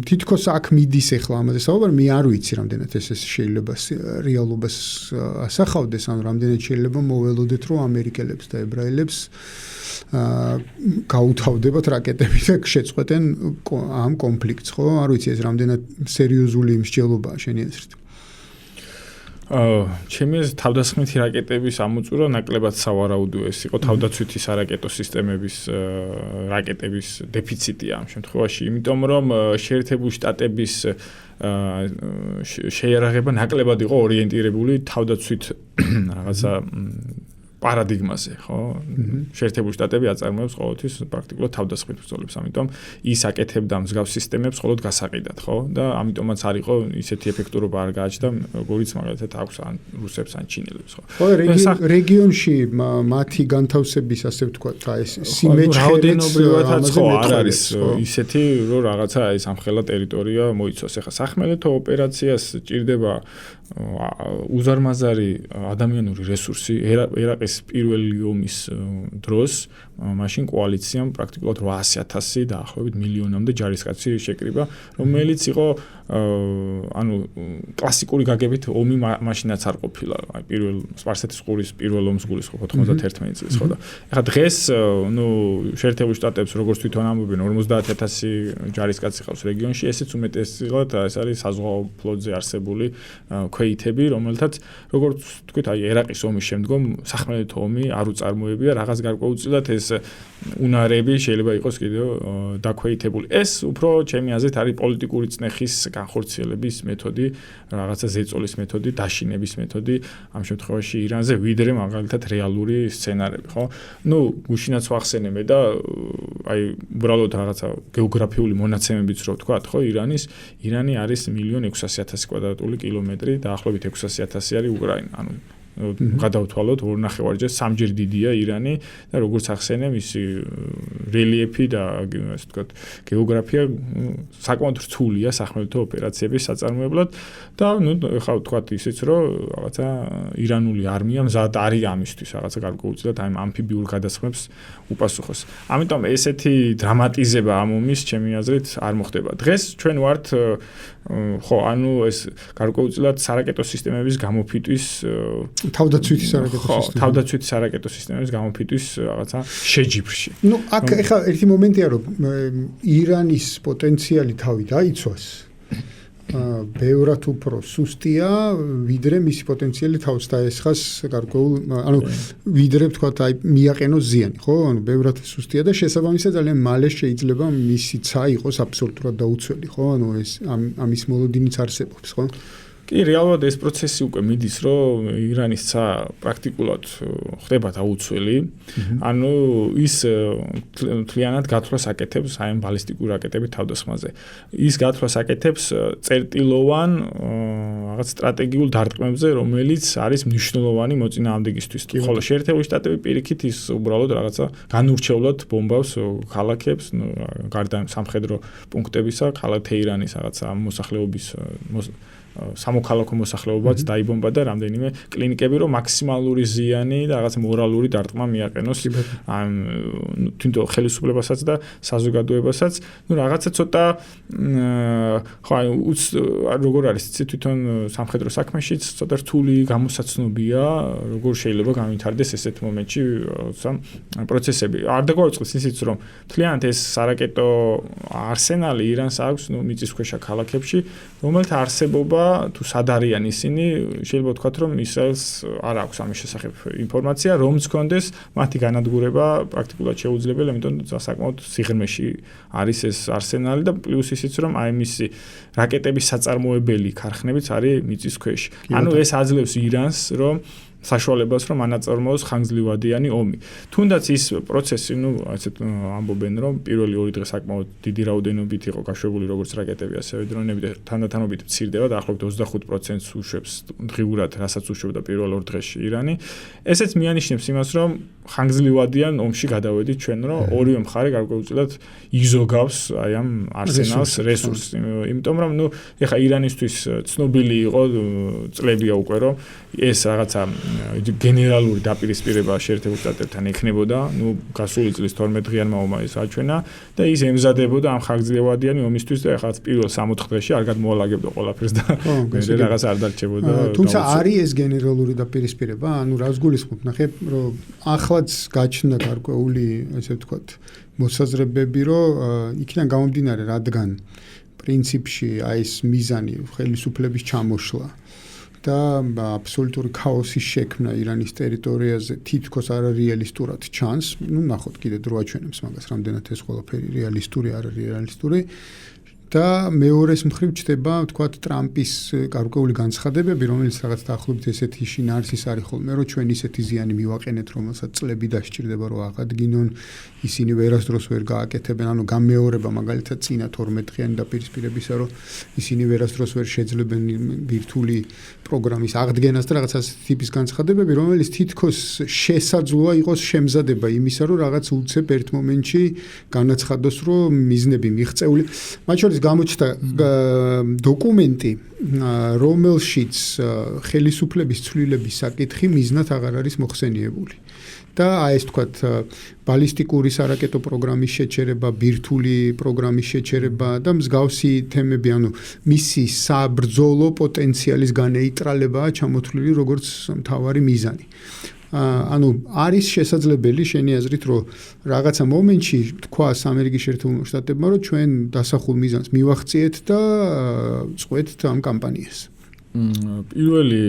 Speaker 1: თითქოს აქ მიდის ახლა ამაზე საუბარი, მე არ ვიცი რამდენად ეს შეიძლება რეალობას ასახავდეს, ანუ რამდენად შეიძლება მოველოდეთ, რომ ამერიკელებს და ებრაელებს გაუთავდებათ რაკეტები და შეწყვეტენ ამ კონფლიქტს, ხო? არ ვიცი ეს რამდენად სერიოზული მსჯელობაა შენი აზრით.
Speaker 2: ჩემი თავდასხმითი რაკეტების ამოწურვა ნაკლებად სავარაუდო ეს იყო თავდაცვითი სარაკეტო სისტემების რაკეტების დეფიციტია ამ შემთხვევაში, იმიტომ რომ შეერთებული შტატების შეიარაღება ნაკლებად იყო ორიენტირებული თავდაცვით რაღაცა პარადიგმაზე, ხო? შეერთებული შტატები აწარმოებს ყოველთვის პრაქტიკულად თავდასხმით ბრძოლებს, ამიტომ ის აკეთებდა მსგავს სისტემებს მხოლოდ გასაყიდად, ხო? და ამიტომაც არ იყო ისეთი ეფექტურობა არ გააჩნდა, როგორიც მაგალითად აქვს ან რუსებს ან ჩინელებს, ხო?
Speaker 1: ხო, რეგიონში მათი განთავსების, ასე ვთქვათ, ეს
Speaker 2: რაოდენობრივადაც ხო არ არის ისეთი, რომ რაღაცა ეს ამხელა ტერიტორია მოიცავს. ეხლა სახმელეთო ოპერაციას ჭირდება უზარმაზარი ადამიანური რესურსი, ერაყის პირველი ომის დროს მაშინ კოალიციამ პრაქტიკულად 800,000 დაახლოებით მილიონამდე ჯარისკაცი შეკრიბა, რომელიც იყო ანუ კლასიკური გაგებით ომი მაშინაც არ ყოფილა. აი პირველ სპარსეთის ყურის პირველ ომს გულისხმობ 91 წელს ხო და ეხლა დღეს შეერთებულ შტატებს როგორც თვითონ ამბობენ 50,000 ჯარისკაცი ყავს რეგიონში, ესეც უმეტესად ეს არის საზღვაო ფლოტზე არსებული ქვეითები, რომელთაც როგორც თქვით აი ერაყის ომის შემდგომ სახმელეთო ომი არ უწარმოებია, რაღაც გარკვეულწილად ეს უნარები შეიძლება იყოს კიდევ დაქვეითებული. ეს უფრო ჩემი აზრით არის პოლიტიკური წნეხის განხორციელების მეთოდი, რაღაცა ზეწოლის მეთოდი, დაშინების მეთოდი ამ შემთხვევაში ირანზე, ვიდრე მაგალითად რეალური სცენარები, ხო? გუშინაც ვახსენე და აი უბრალოდ რაღაცა გეოგრაფიული მონაცემებიც რო ვთქვა, ხო, ირანი არის 1,600,000 კვადრატული კილომეტრი, დაახლოებით 600,000 არის უკრაინა. ანუ გადავთვალოთ 2.5-ჯერ, 3-ჯერ დიდია ირანი და როგორც ახსენე, მისი რელიეფი და ასე ვთქვათ, გეოგრაფია საკმაოდ რთულია სახმელეთო ოპერაციების საწარმოებლად და ეხლა ვთქვათ ისიც, რომ რაღაცა ირანული არმია მზად არის ამისთვის, რაღაცა გარკვეულწილად აი ამფიბიურ გადასხმებს უპასუხოს. ამიტომ ესეთი დრამატიზება ამ ომის ჩემი აზრით არ მოხდება. დღეს ჩვენ ვართ ხო, ანუ ეს გარკვეულწილად სარაკეტო სისტემების გამოფიტვის
Speaker 1: თავდაცვითი სარაკეტო სისტემების
Speaker 2: გამოფიტვის რაღაცა შეჯიბრში.
Speaker 1: აქ ეხლა ერთი მომენტია, რომ ირანის პოტენციალი თავი დაიცვას. ბევრად უფრო სუსტია, ვიდრე მისი პოტენციალი თავს დაესხას გარკვეულ, ანუ ვიდრე ვთქვათ, აი მიაყენოს ზიანი, ხო? ანუ ბევრად სუსტია და შესაბამისად ძალიან მალე შეიძლება მისი ცა იყოს აბსოლუტურად დაუცველი, ხო? ანუ ეს ამის მოლოდინიც არსებობს, ხო?
Speaker 2: კი, რეალურად ეს პროცესი უკვე მიდის, რომ ირანის ცა პრაქტიკულად ხდება დაუცველი. ანუ ის თლიანად გათვლას აკეთებს აი ამ ბალისტიკური რაკეტების თავდასხმაზე. ის გათვლას აკეთებს წერტილოვან რაღაც სტრატეგიულ დარტყმებზე, რომელიც არის მნიშვნელოვანი მოწინააღმდეგისთვის. ხოლო შეერთებული შტატები პირიქით ის უბრალოდ რაღაცა განურჩევლად ბომბავს ქალაქებს, გარდა სამხედრო პუნქტებისა, ქალაქ თეირანის რაღაცა მოსახლეობის სამოქალაქო მოსახლეობაც დაიბომბა და რამდენიმე კლინიკები, რომ მაქსიმალური ზიანი და რაღაც მორალური დარტყმა მიაყენოს ამ თვითონ ხელისუფლებასაც და საზოგადოებასაც. რაღაცა ცოტა ხო როგორ არის თვითონ სამხედრო საქმეშიც ცოტა რთული გამოსაცნობია, როგორ შეიძლება გამვითარდეს ესეთ მომენტში პროცესები. არ დაგვაუწყდეს ისიც, რომ მთლიანად ეს სარაკეტო არსენალი ირანს აქვს მიწისქვეშა ქალაქებში, რომელთა არსებობა თუ სად არიან ისინი, შეიძლება ვთქვათ, რომ ისრაელს არ აქვს ამის შესახებ ინფორმაცია, რომც კონდეს მათი განადგურება პრაქტიკულად შეუძლებელია, იმიტომ რომ საკმაოდ სიღრმეში არის ეს არსენალი და პლუს ისიც, რომ აი მისი რაკეტების საწარმოებელი ქარხნებიც არის მიწის ქვეშ. ანუ ეს აძლევს ირანს, რომ საშუალებას რომ ანაწარმოოს ხანგრძლივადიანი ომი. თუნდაც ის პროცესი, ასეთ ამბობენ, რომ პირველი 2 დღე საკმაოდ დიდი რაოდენობით იყო გაშვებული როგორც რაკეტები, ასევე დრონები და თანდათანობით მცირდება, დაახლოებით 25%-ს უშვებს დღიურად, რასაც უშვებდა პირველ 2 დღეში ირანი. ესეც მიანიშნებს იმას, რომ ხანგრძლივადიან ომში გადავედით ჩვენ, რომ ორივე მხარე გარკვეულწილად იზოგავს აი ამ არსენალს, რესურსს. იმიტომ რომ ეხა ირანისთვის ცნობილი იყო წლებია უკვე, რომ ეს რაღაცა გენერალური დაპირისპირება შეერთებულ შტატებთან ექნებოდა, გასული წლის 12 დღიანმა ომმა ის აჩვენა და ის ემზადებოდა ამ ხანგრძლივადიანი ომისთვის და ეხლა პირველ 60 დღეში არ გადმოალაგებდა ყველაფერს და რაღაც არ დარჩებოდა.
Speaker 1: თუმცა არის ეს გენერალური დაპირისპირება, ანუ რას გულისხმობ, ნახე, რომ ახლაც გაჩნდა გარკვეული, ასე ვთქვათ, მოსაზრებები, რომ იქიდან გამომდინარე, რადგან პრინციპში აი ეს მიზანი ხელისუფლების ჩამოშლა და აბსოლუტური ქაოსის შექმნა ირანის ტერიტორიაზე თითქოს არარეალისტურად ჩანს. ნახოთ კიდე დრო აჩვენებს მაგას, რამდენად ეს ყველაფერი რეალისტური არ არის რეალისტური. და მეორეს მხრივ ჩდება, ვთქვათ, ტრამპის გარკვეული განცხადებები, რომელიც რაღაც დაახლოებით ესეთი შინაარსის არის ხოლმე, რომ ჩვენ ისეთი ზიანი მივაყენეთ, რომელსაც წლები დასჭირდება, რომ აღადგინონ, ისინი ვერასდროს ვერ გააკეთებენ, ანუ გამეორება მაგალითად წინა 12 დღიანი დაპირისპირებისა, რომ ისინი ვერასდროს ვერ შეძლებენ ბირთვული პროგრამის აღდგენას და რაღაც ასეთი ტიპის განცხადებები, რომელიც თითქოს შესაძლოა იყოს შემზადება იმისა, რომ რაღაც უცებ ერთ მომენტში განაცხადოს, რომ მიზნები მიღწეული. მათ შორის გამოჩნდა დოკუმენტი, რომელშიც ხელისუფლების ცვლილების საკითხი მიზნად აღარ არის მოხსენიებული. და აი ეს თქვათ ბალისტიკური სარაკეტო პროგრამის შეჩერება, ბირთვული პროგრამის შეჩერება და მსგავსი თემები, ანუ მისი საბრძოლო პოტენციალის განეიტრალებაა ჩამოთვლილი როგორც მთავარი მიზანი. ანუ არის შესაძლებელი შენი აზრით, რომ რაღაცა მომენტში თქვას ამერიკის შეერთებულმა შტატებმა, რომ ჩვენ დასახულ მიზანს მივახციეთ და წყვეთ ამ კამპანიას.
Speaker 2: პირველი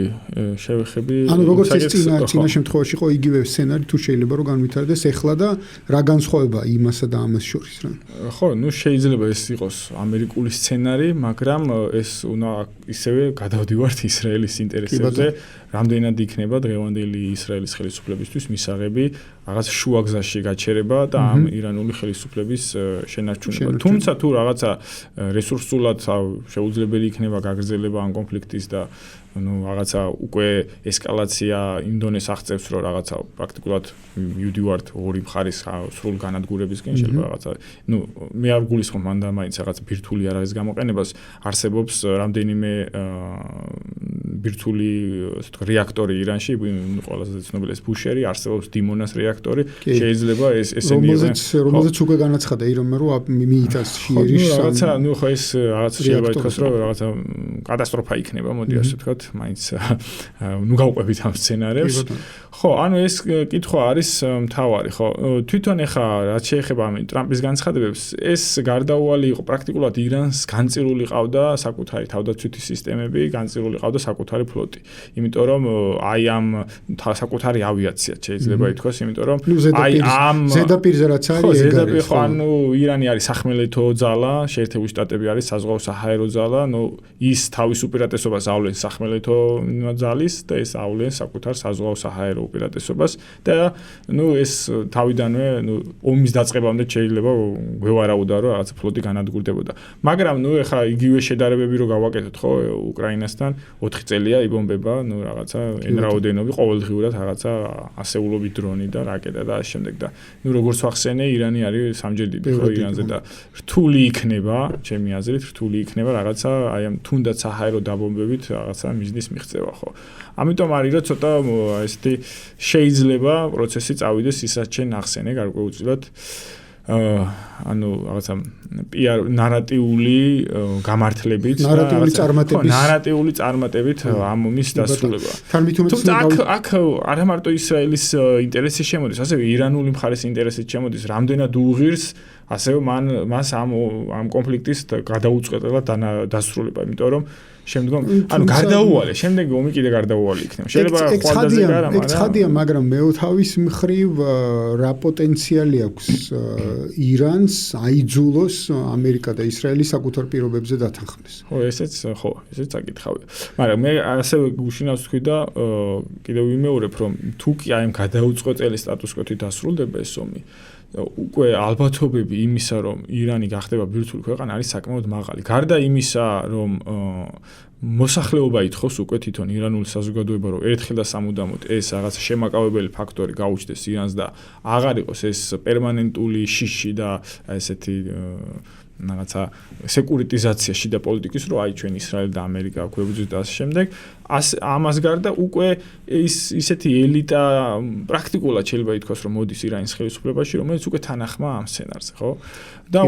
Speaker 2: შევეხები
Speaker 1: ანუ როგორც ეს წინა შემთხვევაში იყო იგივე სცენარი თუ შეიძლება რომ განვითარდეს ეხლა და რა განსხვავება იმასა და ამას შორის რა.
Speaker 2: ხო, ნუ შეიძლება ეს იყოს ამერიკული სცენარი, მაგრამ ეს უნდა ისევე გადავდივართ ისრაელის ინტერესებზე. რამდენად იქნება დღევანდელი ისრაელის ხელისუფლებისთვის მისაღები რაღაც შუაგზაში გაჩერება და ამ ირანული ხელისუფლების შენარჩუნება. თუმცა თუ რაღაცა რესურსულად შეუძლებელი იქნება გაგრძელება ამ კონფლიქტის და რაღაცა უკვე ესკალაცია იმ დონეს აღწევს, რომ რაღაცა პრაქტიკულად მივდივართ ორი მხარის სრულ განადგურებისკენ შეიძლება რაღაცა მე არ გულისხმობ მანდა მაინც რაღაც ბირთვული არაღის გამოყენებას, არსებობს რამდენიმე ბირთვული რეაქტორი ირანში, ყველაზე ცნობილი ეს ბუშერი, არსებობს დიმონას რეაქტორი, შეიძლება ესენი
Speaker 1: რომელზეც უკვე განაცხადა ირანმა რომ მიიტას შიერის
Speaker 2: რაღაცა ხო ეს რაღაცა შეიძლება ითქვას რომ რაღაცა კატასტროფა იქნება, მოდი ასე ვთქვათ, მაინც გავყვებით ამ სცენარებს. ხო, ანუ ეს კითხვა არის მთავარი, ხო. თვითონ ეხა რაც შეეხება ამ ტრამპის განცხადებებს, ეს გარდაუვალი იყო პრაქტიკულად ირანს განწირული ყავდა საკუთარი თავდაცვითი სისტემები, განწირული ყავდა საკუთარი ფლოტი. იმიტომ რომ აი ამ საკუთარი ავიაცია შეიძლება ითქვას, იმიტომ რომ აი ამ
Speaker 1: ზედაპირზე რაც არის ეგ არის.
Speaker 2: ხო, ანუ ირანი არის სახმელეთო ძალა, შეერთებული შტატები არის საზღვაო საჰაერო ძალა, ის თავის უპირატესობას ავლენს სახმელეთო ძალის და ეს ავლენს საკუთარ საზღვაო საჰაერო უპირატესობას და ეს თავიდანვე ომის დაწყებამდე შეიძლება გვევარაუდა რომ რაღაც ფლოტი განადგურდებოდა. მაგრამ ეხა იგივე შედარებები რო გავაკეთოთ ხო უკრაინასთან 4 წელია იბომბება რაღაცა ენრაოდენობით ყოველდღიურად რაღაცა ასეულობით დრონი და რაკეტა და ამ შემდეგ და როგორც ვახსენე ირანი არის სამჯერ დიდი ხო ირანზე და რთული იქნება ჩემი აზრით რთული იქნება რაღაცა აი ამ თუნდაც საჰაერო დაბომბებით რაღაცა მიზნის მიღწევა ხო. ამიტომ არის რომ ცოტა ესეთი შეიძლება პროცესი წავიდეს ისაც შენ ახსენე გარკვეულწილად ანუ რაღაცა PR ნარატიული გამართლებით ნარატიული წარმატებით ამ ომის დასრულება. თუმცა აქ არა მარტო ისრაელის ინტერესი შემოდის, ასევე ირანული მხარის ინტერესიც შემოდის, რამდენად უღირს ასევე მას ამ კონფლიქტის გადაუწყვეტად დასრულება, იმიტომ რომ შემდგომ ანუ გარდაუვალე, შემდეგი ომი კიდე გარდაუვალი იქნება. შეიძლება ხვალდაზე არა, მაგრამ
Speaker 1: ცხადია, მაგრამ მეოთავის მხრივ რა პოტენციალი აქვს ირანს აიძულოს ამერიკა და ისრაელი საკუთარ პირობებზე დათანხმდეს.
Speaker 2: ხო, ესეც საკითხავია. მაგრამ მე ასევე გუშინავს თქვი და კიდევ ვიმეორებ, რომ თუ კი აი ამ გადაუწყვეტელი სტატუს-კვოთი დასრულდება ეს ომი, უკვე ალბათობები იმისა, რომ ირანი გახდება ბირთვული ქვეყანა არის საკმაოდ მაღალი. გარდა იმისა, რომ მოსახლეობა ითხოვს უკვე თვითონ ირანული საზოგადოება, რომ ერთხელ და სამუდამოდ ეს რაღაცა შემაკავებელი ფაქტორი გაუჩნდეს ირანს და აღარ იყოს ეს პერმანენტული შიში და ესეთი რაღაცა სეკურიტიზაცია შიდა პოლიტიკის, რომ აი ჩვენ ისრაელი და ამერიკა გვებრძვით და ასე შემდეგ. ამას გარდა უკვე ისეთი ელიტა პრაქტიკულად შეიძლება ითქვას, რომ მოდის ირანის ხელისუფლებაში, რომელიც უკვე თანახმა ამ სცენარზე, ხო? და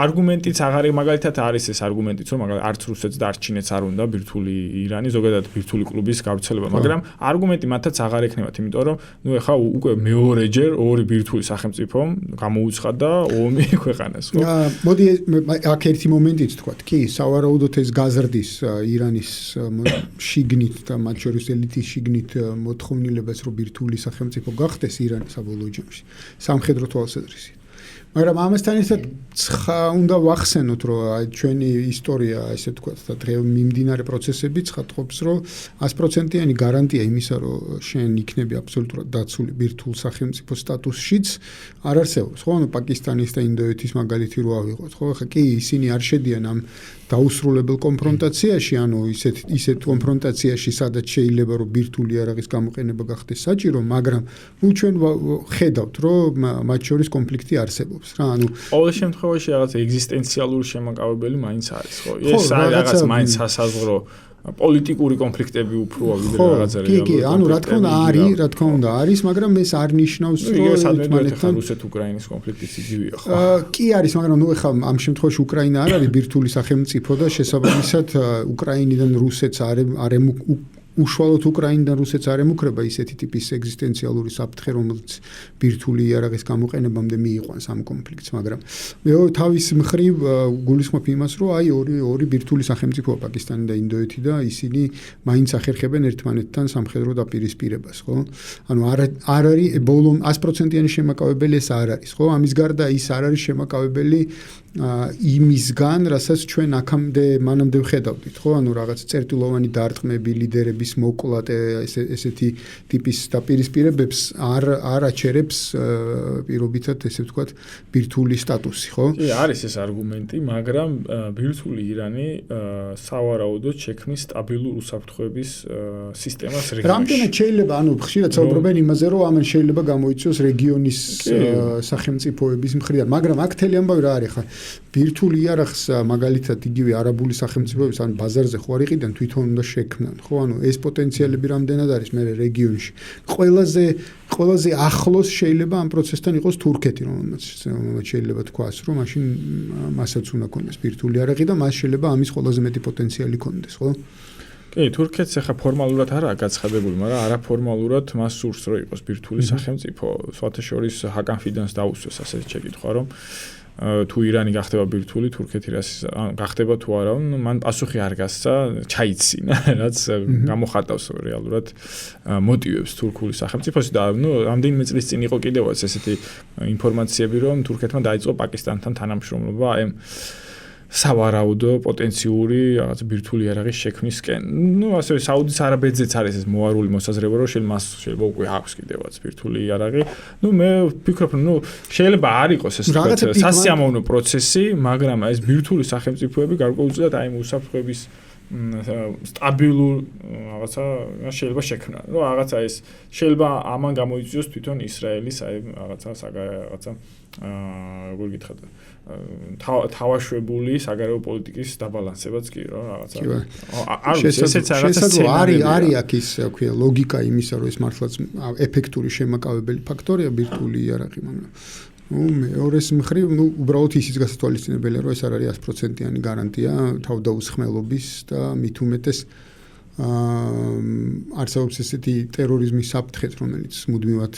Speaker 2: არგუმენტიც აღარ მაგალითად არის ეს არგუმენტიც, რომ მაგალითად არც რუსეთს და არც ჩინეთს არ უნდა ბირთვული ირანი, ზოგადად ბირთვული კლუბის გავრცელება, მაგრამ არგუმენტი მათაც აღარ ექნებათ, იმიტომ რომ ეხა უკვე მეორეჯერ ორი ბირთვული სახელმწიფომ გამოუცხადა ომი ქვეყანას, ხო?
Speaker 1: მოდი აქ ერთი მომენტიც თქვა, კი, სავარაუდოდ ეს გაზრდის ირანის შიგნით და მათ შორის ელიტის შიგნით მოთხოვნილებას, რომ ბირთვული სახელმწიფო გახდეს ირანი საბოლოო ჯამში, სამხედრო თვალსაზრისით. მაგრამ ამასთან ერთად უნდა ვახსენოთ, რომ ჩვენი ისტორია, ესე ვთქვათ, და დღე მიმდინარე პროცესები ცხადყოფს, რომ 100%-იანი გარანტია იმისა, რომ შენ იქნები აბსოლუტურად დაცული ბირთვულ სახელმწიფო სტატუსშიც არ არსებობს. ხო, ანუ პაკისტანის და ინდოეთის მაგალითი რო ავიღოთ, ხო, ხა კი ისინი არ შედიან ამ დაუსრულებელ კონფრონტაციაში, ანუ ისეთ კონფრონტაციაში, სადაც შეიძლება რომ ბირთვული არაღის გამოყენება გახდეს საჭირო, მაგრამ ჩვენ ხედავთ, რომ მათ შორის კონფლიქტი არსებობს. ანუ
Speaker 2: ყოველ შემთხვევაში რაღაც ეგზისტენციალური შემაკავებელი მაინც არის, ხო? ეს რაღაც მაინც სასაზღვრო პოლიტიკური კონფლიქტები უფრო ვიდრე რაღაცა რეალური.
Speaker 1: კი, ანუ რა თქმა უნდა არის, მაგრამ ეს არ ნიშნავს,
Speaker 2: რომ ერთმანეთთან რუსეთ-უკრაინის კონფლიქტიც იგივეა ხო?
Speaker 1: კი არის, მაგრამ ეხლა ამ შემთხვევაში უკრაინა არ არის ბირთვული სახელმწიფო და შესაბამისად უკრაინიდან რუსეთს არ უშუალოდ უკრაინიდან რუსეთს არ ემუქრება ისეთი ტიპის ეგზისტენციალური საფრთხე, რომელიც ბირთვული იარაღის გამოყენებამდე მიიყვანს ამ კონფლიქტს, მაგრამ მე თავის მხრივ გულისხმობ იმას, რომ აი ორი ბირთვული სახელმწიფოა პაკისტანი და ინდოეთი და ისინი მაინც ახერხებენ ერთმანეთთან სამხედრო დაპირისპირებას, ხო? ანუ არ არის ბოლომ 100%-იანი შემაკავებელი ეს არ არის, ხო? ამის გარდა ის არ არის შემაკავებელი იმისგან, რასაც ჩვენ აქამდე მანამდე ვხედავდით, ხო? ანუ რაღაც წერტილოვანი დარტყმები, ლიდერების მოკლა ესეთი ტიპის დაპირისპირებებს არ აჩერებს პირობითად ესე ვთქვათ ბირთვული სტატუსი, ხო?
Speaker 2: კი, არის ეს არგუმენტი, მაგრამ ბირთვული ირანი სავარაუდოდ შექმნის სტაბილურ უსაფრთხოების სისტემას რეგიონში.
Speaker 1: რამდენად შეიძლება, ანუ ხშირად საუბრობენ იმაზე, რომ ამან შეიძლება გამოიწვიოს რეგიონის სახელმწიფოების მხრიდან, მაგრამ აქ თელი ამბავი რა არის ხა? ბირთვული იარაღს მაგალითად იგივე არაბული სახელმწიფოების ან ბაზარზე ხო არ იყიდან თვითონ უნდა შექმნან, ხო? ანუ ეს პოტენციალები რამდენად არის მე რეგიონში. ყველაზე ახლოს შეიძლება ამ პროცესთან იყოს თურქეთი, რომელმაც შეიძლება თქვას, რომ მაშინ მასაც უნდა ქონდეს ბირთვული იარაღი და მას შეიძლება ამის ყველაზე მეტი პოტენციალი ქონდეს, ხო?
Speaker 2: კი, თურქეთს ახლა ფორმალურად არაა გაცხადებული, მაგრამ არაფორმალურად მას სურს რომ იყოს ბირთვული სახელმწიფო. სხვათა შორის ჰაკან ფიდანს დაუსვეს ასეთი შეკითხვა, რომ თუ ირანი გახდება ბირთვული, თურქეთი გახდება თუ არა, მან პასუხი არ გასცა, ჩაიცინა, რაც გამოხატავს რეალურად მოტივებს თურქული სახელმწიფოს და რამდენიმე წლის წინ იყო კიდევაც ესეთი ინფორმაციები, რომ თურქეთმა დაიწყო პაკისტანთან თანამშრომლობა აი სავარაუდო პოტენციური რაღაც ბირთვული იარაღის შექმნისკენ. ასევე საუდის არაბეთზეც არის ეს მოარული მოსაზრება, რომ შეიძლება უკვე აქვს კიდევაც ბირთვული იარაღი. მე ვფიქრობ, შეიძლება არ იყოს ეს სასიამოვნო პროცესი, მაგრამ ეს ბირთვული სახელმწიფოები გარკვეულწილად აი უსაფრთხოების სტაბილურ რაღაცა შეიძლება შექმნა. რაღაცა ეს შეიძლება ამან გამოიწვიოს თვითონ ისრაელის აი რაღაცა როგორ გითხრათ თავაშვებული საგარეო პოლიტიკის დაბალანსებაც კი რა რაღაცა არ ვიცი ესეც რაღაცა
Speaker 1: არის აქ ის ქვია ლოგიკა იმისა რომ ეს მართლაც ეფექტური შემაკავებელი ფაქტორია ბირთვული იარაღი მაგრამ მეორეს მხრივ უბრალოდ ისიც გასათვალისწინებელია რომ ეს არ არის 100%-იანი გარანტია თავდაუსხმელობის და მით უმეტეს არსებობს ესეთი ტერორიზმის საფრთხეც, რომელიც მუდმივად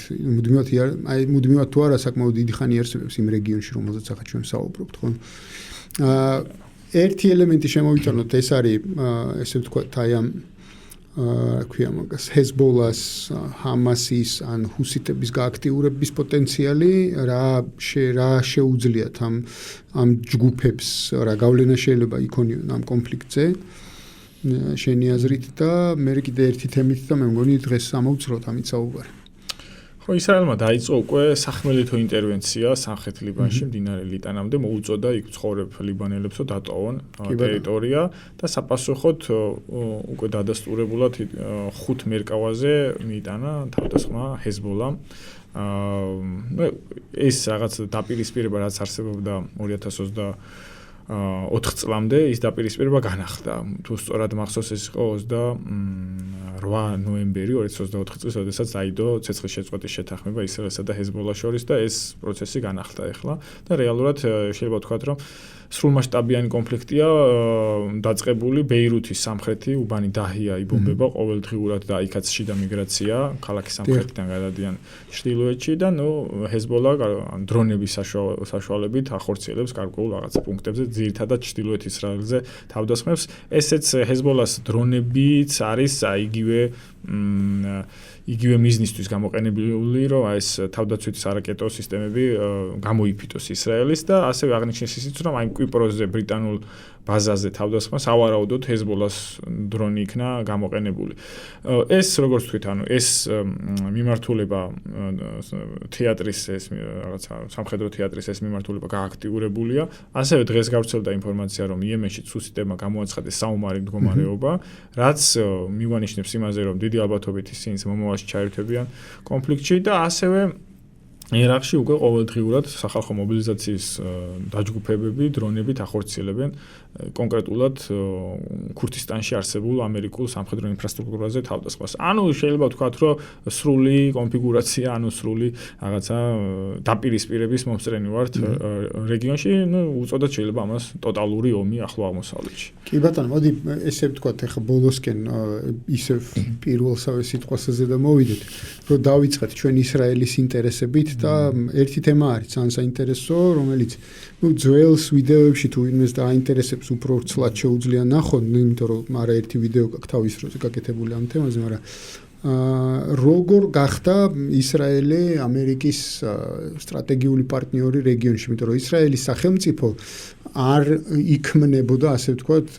Speaker 1: თუ არა საკმაოდ დიდი ხანი არსებობს იმ რეგიონში, რომელზეც ახლა ჩვენ საუბრობთ, ხო? ერთი ელემენტი შემოვიტანოთ, ეს არის ესე ვთქვათ, აი ამ ქვია მაგას ჰეზბოლას, ჰამასის ან ჰუსიტების გააქტიურების პოტენციალი, რა შეუძლიათ ამ ჯგუფებს, რა გავლენა შეიძლება იქონიონ ამ კონფლიქტზე. შენი აზრით და მე კიდე ერთი თემით და მე მგონი დღეს ამოვცროთ ამით საუბარი.
Speaker 2: ხო, ისრაელმა დაიწყო უკვე სახმელეთო ინტერვენცია სამხრეთ ლიბანში, მდინარე ლიტანამდე მოუწოდა იქ ცხოვრებ ლიბანელებსო დატოვონ ტერიტორია და საპასუხოდ უკვე დადასტურებულად 5 მერკავაზე მიიტანა თავდასხმა ჰეზბოლამ. ეს რაღაც დაპირისპირება რაც არსებობდა 2024 წლამდე ის დაპირისპირება განახლდა. თუ სწორად მახსოვს ეს იყო 28 ნოემბერი 2024 წელს, როდესაც დაიდო ცეცხლის შეწყვეტის შეთანხმება ისრაელსა და ჰეზბოლას შორის და ეს პროცესი განახლდა ახლა და რეალურად შეიძლება ვთქვათ, რომ სრულმასშტაბიანი კონფლიქტია დაწყებული ბეირუთის სამხრეთი უბანი დაჰია იბომბება ყოველდღიურად და იქაც შიდა მიგრაცია ქალაქის სამხრეთიდან გადადიან ჩრდილოეთში და ჰეზბოლა დრონების საშუალებით ახორციელებს გარკვეულ რაღაც პუნქტებზე ძირითადად ჩრდილოეთ ისრაელზე თავდასხმებს. ესეც ჰეზბოლას დრონებიც არის იგივე მიზნისთვის გამოყენებული, რომ ეს თავდაცვითი სარაკეტო სისტემები გამოიფიტოს ისრაელის და ასევე აღნიშნეს ისიც, რომ აი კვიპროსზე ბრიტანულ ბაზაზე თავდასხმა სავარაუდოდ ჰეზბოლას დრონი იქნა გამოყენებული. ეს როგორც თქვით, ანუ ეს მიმართულება თეატრის ეს რაღაცა სამხედრო თეატრის ეს მიმართულება გააქტიურებულია. ასევე დღეს გავრცელდა ინფორმაცია, რომ იემენში სუსტემა გამოაცხადეს საომარი მდგომარეობა, რაც მივანიშნებს იმაზე, რომ დიდი ალბათობით ისინი მომავალში ჩაერთვებიან კონფლიქტში და ასევე ერაყში უკვე ყოველდღიურად სახალხო მობილიზაციის დაჯგუფებები დრონებით ახორციელებენ კონკრეტულად ქურთისტანში არსებულ ამერიკულ სამხედრო ინფრასტრუქტურაზე თავდასხმას. ანუ შეიძლება ვთქვათ, რომ სრული კონფიგურაცია, ანუ სრული რაღაცა დაპირისპირების მომსწრენი ვართ რეგიონში, უწოდოთ შეიძლება ამას ტოტალური ომი ახლო აღმოსავლეთში.
Speaker 1: კი ბატონო, მოდი ესე ვთქვათ, ახლა ბოლოსკენ ისევ პირველსავე სიტყვაზე და მოვიდეთ, რომ დავიწყეთ ჩვენ ისრაელის ინტერესებით და ერთი თემა არის ძალიან საინტერესო, რომელიც ძველს ვიდეოებში თუ ვინმეს დააინტერესებს უფრო ცლად შეუძლია ნახონ, იმიტომ რომ არაერთი ვიდეო გაქვს თავის დროზე გაკეთებული ამ თემაზე, მაგრამ როგორ გახდა ისრაელი ამერიკის სტრატეგიული პარტნიორი რეგიონში, იმიტომ რომ ისრაელის სახელმწიფო არ იქმნებოდა, ასე ვთქვათ,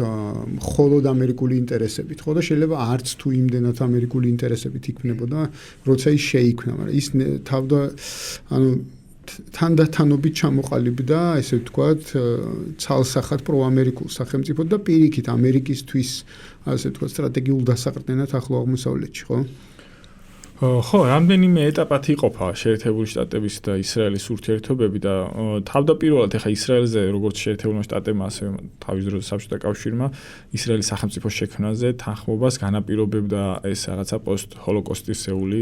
Speaker 1: მხოლოდ ამერიკული ინტერესებით, ხო და შეიძლება არც თუ იმდენად ამერიკული ინტერესებით იქმნებოდა, როცა ის შეიქმნა, მაგრამ ის თანდათანობით ჩამოყალიბდა, ესე ვთქვათ, ცალსახად პროამერიკულ სახელმწიფოდ და პირიქით ამერიკისთვის, ასე ვთქვათ, სტრატეგიულ დასაყრდენად ახლო აღმოსავლეთში, ხო?
Speaker 2: ხო, რამდენიმე ეტაპად იყოფა შეერთებული შტატების და ისრაელის ურთიერთობები და თავდაპირველად ახლა ისრაელზე როგორც შეერთებულმა შტატებმა, ასევე თავის დროზე საბჭოთა კავშირმა ისრაელის სახელმწიფოს შექმნაზე თანხმობას განაპირობებდა ეს რაღაცა პოსტ-ჰოლოკოსტისეული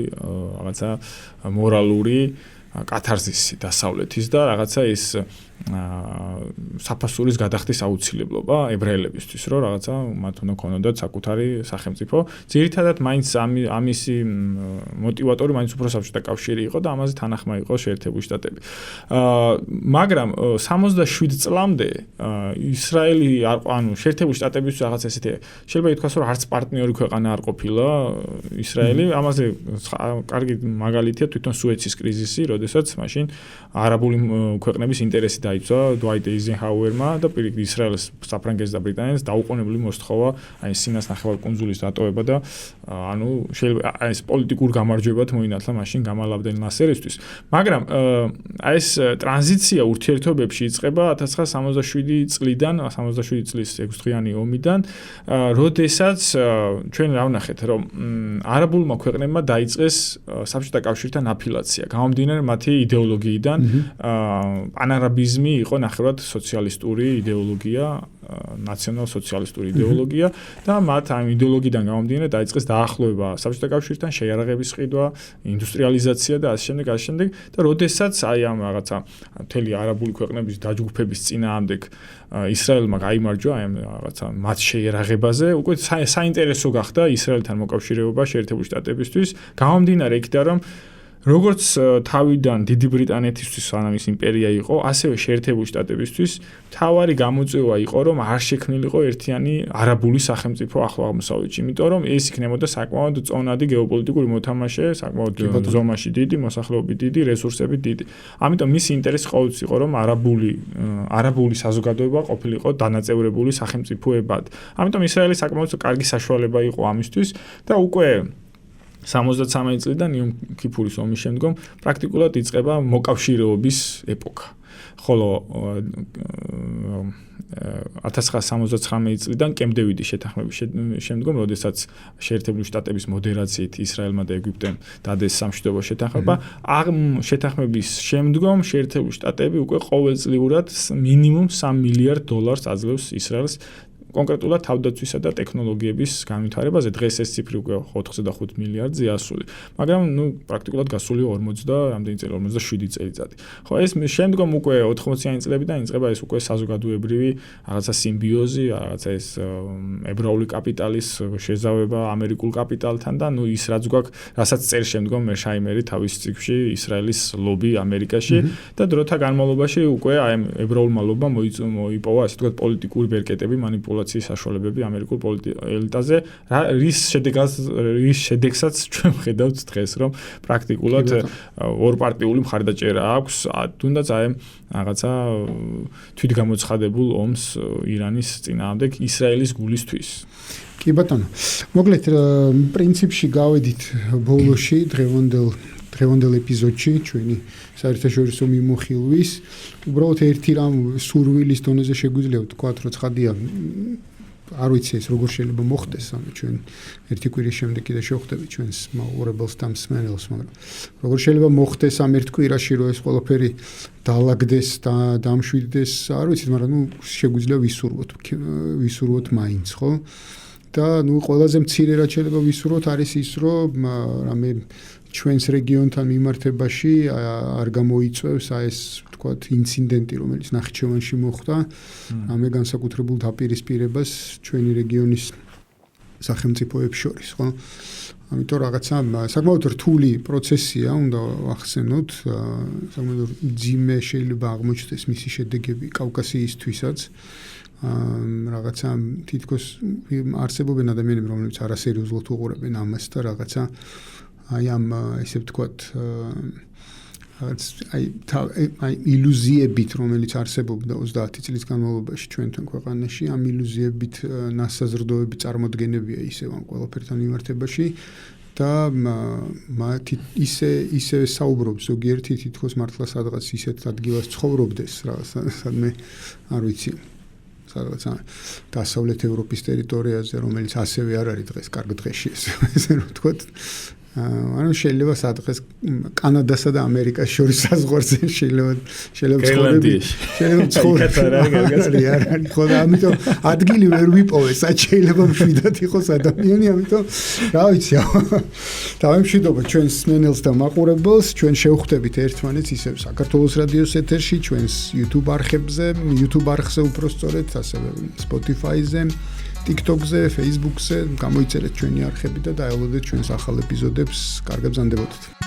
Speaker 2: რაღაცა მორალური კათარზისი დასავლეთის და რაღაცა ის საფასურის გადახდის აუცილებლობა ებრაელებისთვის, რომ რაღაცა მათ უნდა ქონოდათ საკუთარი სახელმწიფო. ძირითადად მაინც ამისი მოტივატორი მაინც უფრო საბჭოთა კავშირი იყო და ამაზე თანახმა იყო შეერთებული შტატები. მაგრამ 67 წლამდე ისრაელი ანუ შეერთებული შტატებისთვის რაღაც ესეთი შეიძლება ითქვას, რომ არც პარტნიორი ქვეყანა არ ყოფილა ისრაელი. ამაზე კარგი მაგალითია თვითონ სუეცის კრიზისი, როდესაც მაშინ არაბული ქვეყნების ინტერესი დაიცვა დვაიტ ეიზენჰაუერმა და პირიქით ისრაელს, საფრანგეთს და ბრიტანეთს დაუყოვნებლივ მოსთხოვა აი სინას ნახევარკუნძულის დატოვება და ანუ შეიძლება ეს პოლიტიკურ გამარჯვებად მოინათლა მაშინ გამალ აბდელ ნასერისთვის. მაგრამ აი ეს ტრანზიცია ურთიერთობებში იწყება 1967 წლიდან, 67 წლის 6 დღიანი ომიდან, როდესაც ჩვენ რა ვნახეთ, რომ არაბულმა ქვეყნებმა დაიწყეს საბჭოთა კავშირთან აფილაცია, გამომდინარე მათი იდეოლოგიიდან, პანარაბიზმი იყო ნახევრად სოციალისტური იდეოლოგია, ნაციონალ-სოციალისტური იდეოლოგია და მათ ამ იდეოლოგიიდან გამომდინარე დაიწყეს დაახლოება საბჭოთა კავშირთან, შეიარაღების ყიდვა, ინდუსტრიალიზაცია და ასე შემდეგ და როდესაც აი ამ რაღაცა მთელი არაბული ქვეყნების დაჯგუფების წინააღმდეგ ისრაელმა გაიმარჯვა აი ამ რაღაცა მათ შეიარაღებაზე, უკვე საინტერესო გახდა ისრაელთან მოკავშირეობა შეერთებული შტატებისთვის, გამომდინარე იქიდან რომ როგორც თავიდან დიდი ბრიტანეთისთვის სანამის იმპერია იყო, ასევე შეერთებული შტატებისთვის თავარი გამოწვევა იყო, რომ არ შექმნილიყო ერთიანი არაბული სახელმწიფო ახლო აღმოსავლეთში, იმიტომ რომ ეს იქნებოდა საკმაოდ წონადი გეოპოლიტიკური მოთამაშე, საკმაოდ ზომაში დიდი, მოსახლეობით დიდი, რესურსებით დიდი. ამიტომ მისი ინტერესი ყოველთვის იყო, რომ არაბული საზოგადოება ყოფილიყო დანაწევრებული სახელმწიფოებად. ამიტომ ისრაელი საკმაოდ კარგი საშუალება იყო ამისთვის და უკვე 73 წლიდან იომ კიფურის ომის შემდგომ პრაქტიკულად იწყება მოკავშირეობის ეპოქა. ხოლო 1979 წლიდან კემპ დევიდის შეთანხმების შემდგომ, როდესაც შეერთებული შტატების მოდერაციით ისრაელმა და ეგვიპტემ დადეს სამშვიდობო შეთანხმება, ამ შეთანხმების შემდგომ შეერთებული შტატები უკვე ყოველწლიურად მინიმუმ $3 მილიარდ აძლევს ისრაელს კონკრეტულად თავდაცვისა და ტექნოლოგიების განვითარებაზე. დღეს ეს ციფრი უკვე 85 მილიარდზე ასული. მაგრამ პრაქტიკულად გასული 47 წელიწადი. ხო, ეს შემდგომ უკვე 80-იანი წლებიდან იწყება ეს უკვე საზოგადოებრივი რაღაცა სიმბიოზი, რაღაცა ეს ებრაული კაპიტალის შეზავება ამერიკულ კაპიტალთან და ის რაც გვაქვს, რასაც წერს შემდგომ მერშაიმერი თავის ციკლში ისრაელის ლობი ამერიკაში და დროთა განმავლობაში უკვე აი ებრაულმა ლობმა მოიპოვა ასე ვთქვათ პოლიტიკური ბერკეტები, მანიპულაცია საშუალებები ამერიკულ ელიტაზე, რის შედეგსაც ჩვენ ვხედავთ დღეს, რომ პრაქტიკულად ორპარტიული მხარდაჭერა აქვს, თუნდაც აი რაღაცა თვითგამოცხადებულ ომს ირანის წინააღმდეგ ისრაელის გულისთვის.
Speaker 1: კი ბატონო, მოკლედ პრინციპში გავედით ბოლოში დღევანდელ ეპიზოდში ჩვენი საერთაშორისო მიმოხილვის, უბრალოდ ერთი რამ სურვილის დონეზე შეგვიძლია ვთქვათ, რომ ცხადია არ ვიცი ეს როგორ შეიძლება მოხდეს, ანუ ჩვენ ერთი კვირის შემდეგ კიდე შევხვდებით ჩვენს მაყურებელს და მსმენელს, მაგრამ როგორ შეიძლება მოხდეს ამ ერთ კვირაში რომ ეს ყველაფერი დაალაგდეს და დამშვიდდეს, არ ვიცი, მაგრამ შეგვიძლია ვისურვოთ მაინც, ხო? და ყველაზე მცირე რაც შეიძლება ვისურვოთ არის ის, რომ რამე ჩვენს რეგიონთან მიმართებაში არ გამოიწვევს ეს თქვათ ინციდენტი, რომელიც ნახიჩევანში მოხდა, რამე განსაკუთრებულ დაპირისპირებას ჩვენი რეგიონის სახელმწიფოებს შორის, ხო? ამიტომ რაღაცა საკმაოდ რთული პროცესია, უნდა ვახსენოთ, საკმაოდ ძიმე შეიძლება აღმოჩნდეს მისი შედეგები კავკასიისთვისაც. რაღაცა თითქოს არსებობენ ადამიანები, რომლებიც არასერიოზულად უყურებენ ამას და რაღაცა აი ამ ესე ვთქვათ აი ილუზიებით, რომელიც არსებობდა 30 წლის განმავლობაში ჩვენთან ქვეყანაში, ამ ილუზიებით ნასაზრდოები წარმოდგენებია ისევ ამ ყველაფერთან მიმართებაში და ისე საუბრობს ზოგიერთი თითქოს მართლა სადღაც ისეთ ადგილას ცხოვრობდეს, სადმე არ ვიცი სადღაც დასავლეთ ევროპის ტერიტორიაზე, რომელიც ასევე არ არის დღეს კარგ დღეში ესე რომ ვთქვათ. ანუ შეიძლება სადღაც კანადასა და ამერიკას შორის საზღვარზე შეიძლება ცხოვრები. ხო და ამიტომ ადგილი ვერ ვიპოვე, სად შეიძლება მშვიდად იყოს ადამიანი, ამიტომ რა ვიცი. დავემშვიდობა ჩვენს მსმენელს და მაყურებელს, ჩვენ შევხვდებით ერთმანეთს ისევ საქართველოს რადიოს ეთერში, ჩვენს YouTube არხებზე, YouTube არხზე უпростоრეთ, ასევე Spotify-ზე. TikTok-ზე, Facebook-ზე გამოიწერეთ ჩვენი არხები და დაელოდეთ ჩვენს ახალ ეპიზოდებს. კარგად ბრძანდებოდეთ.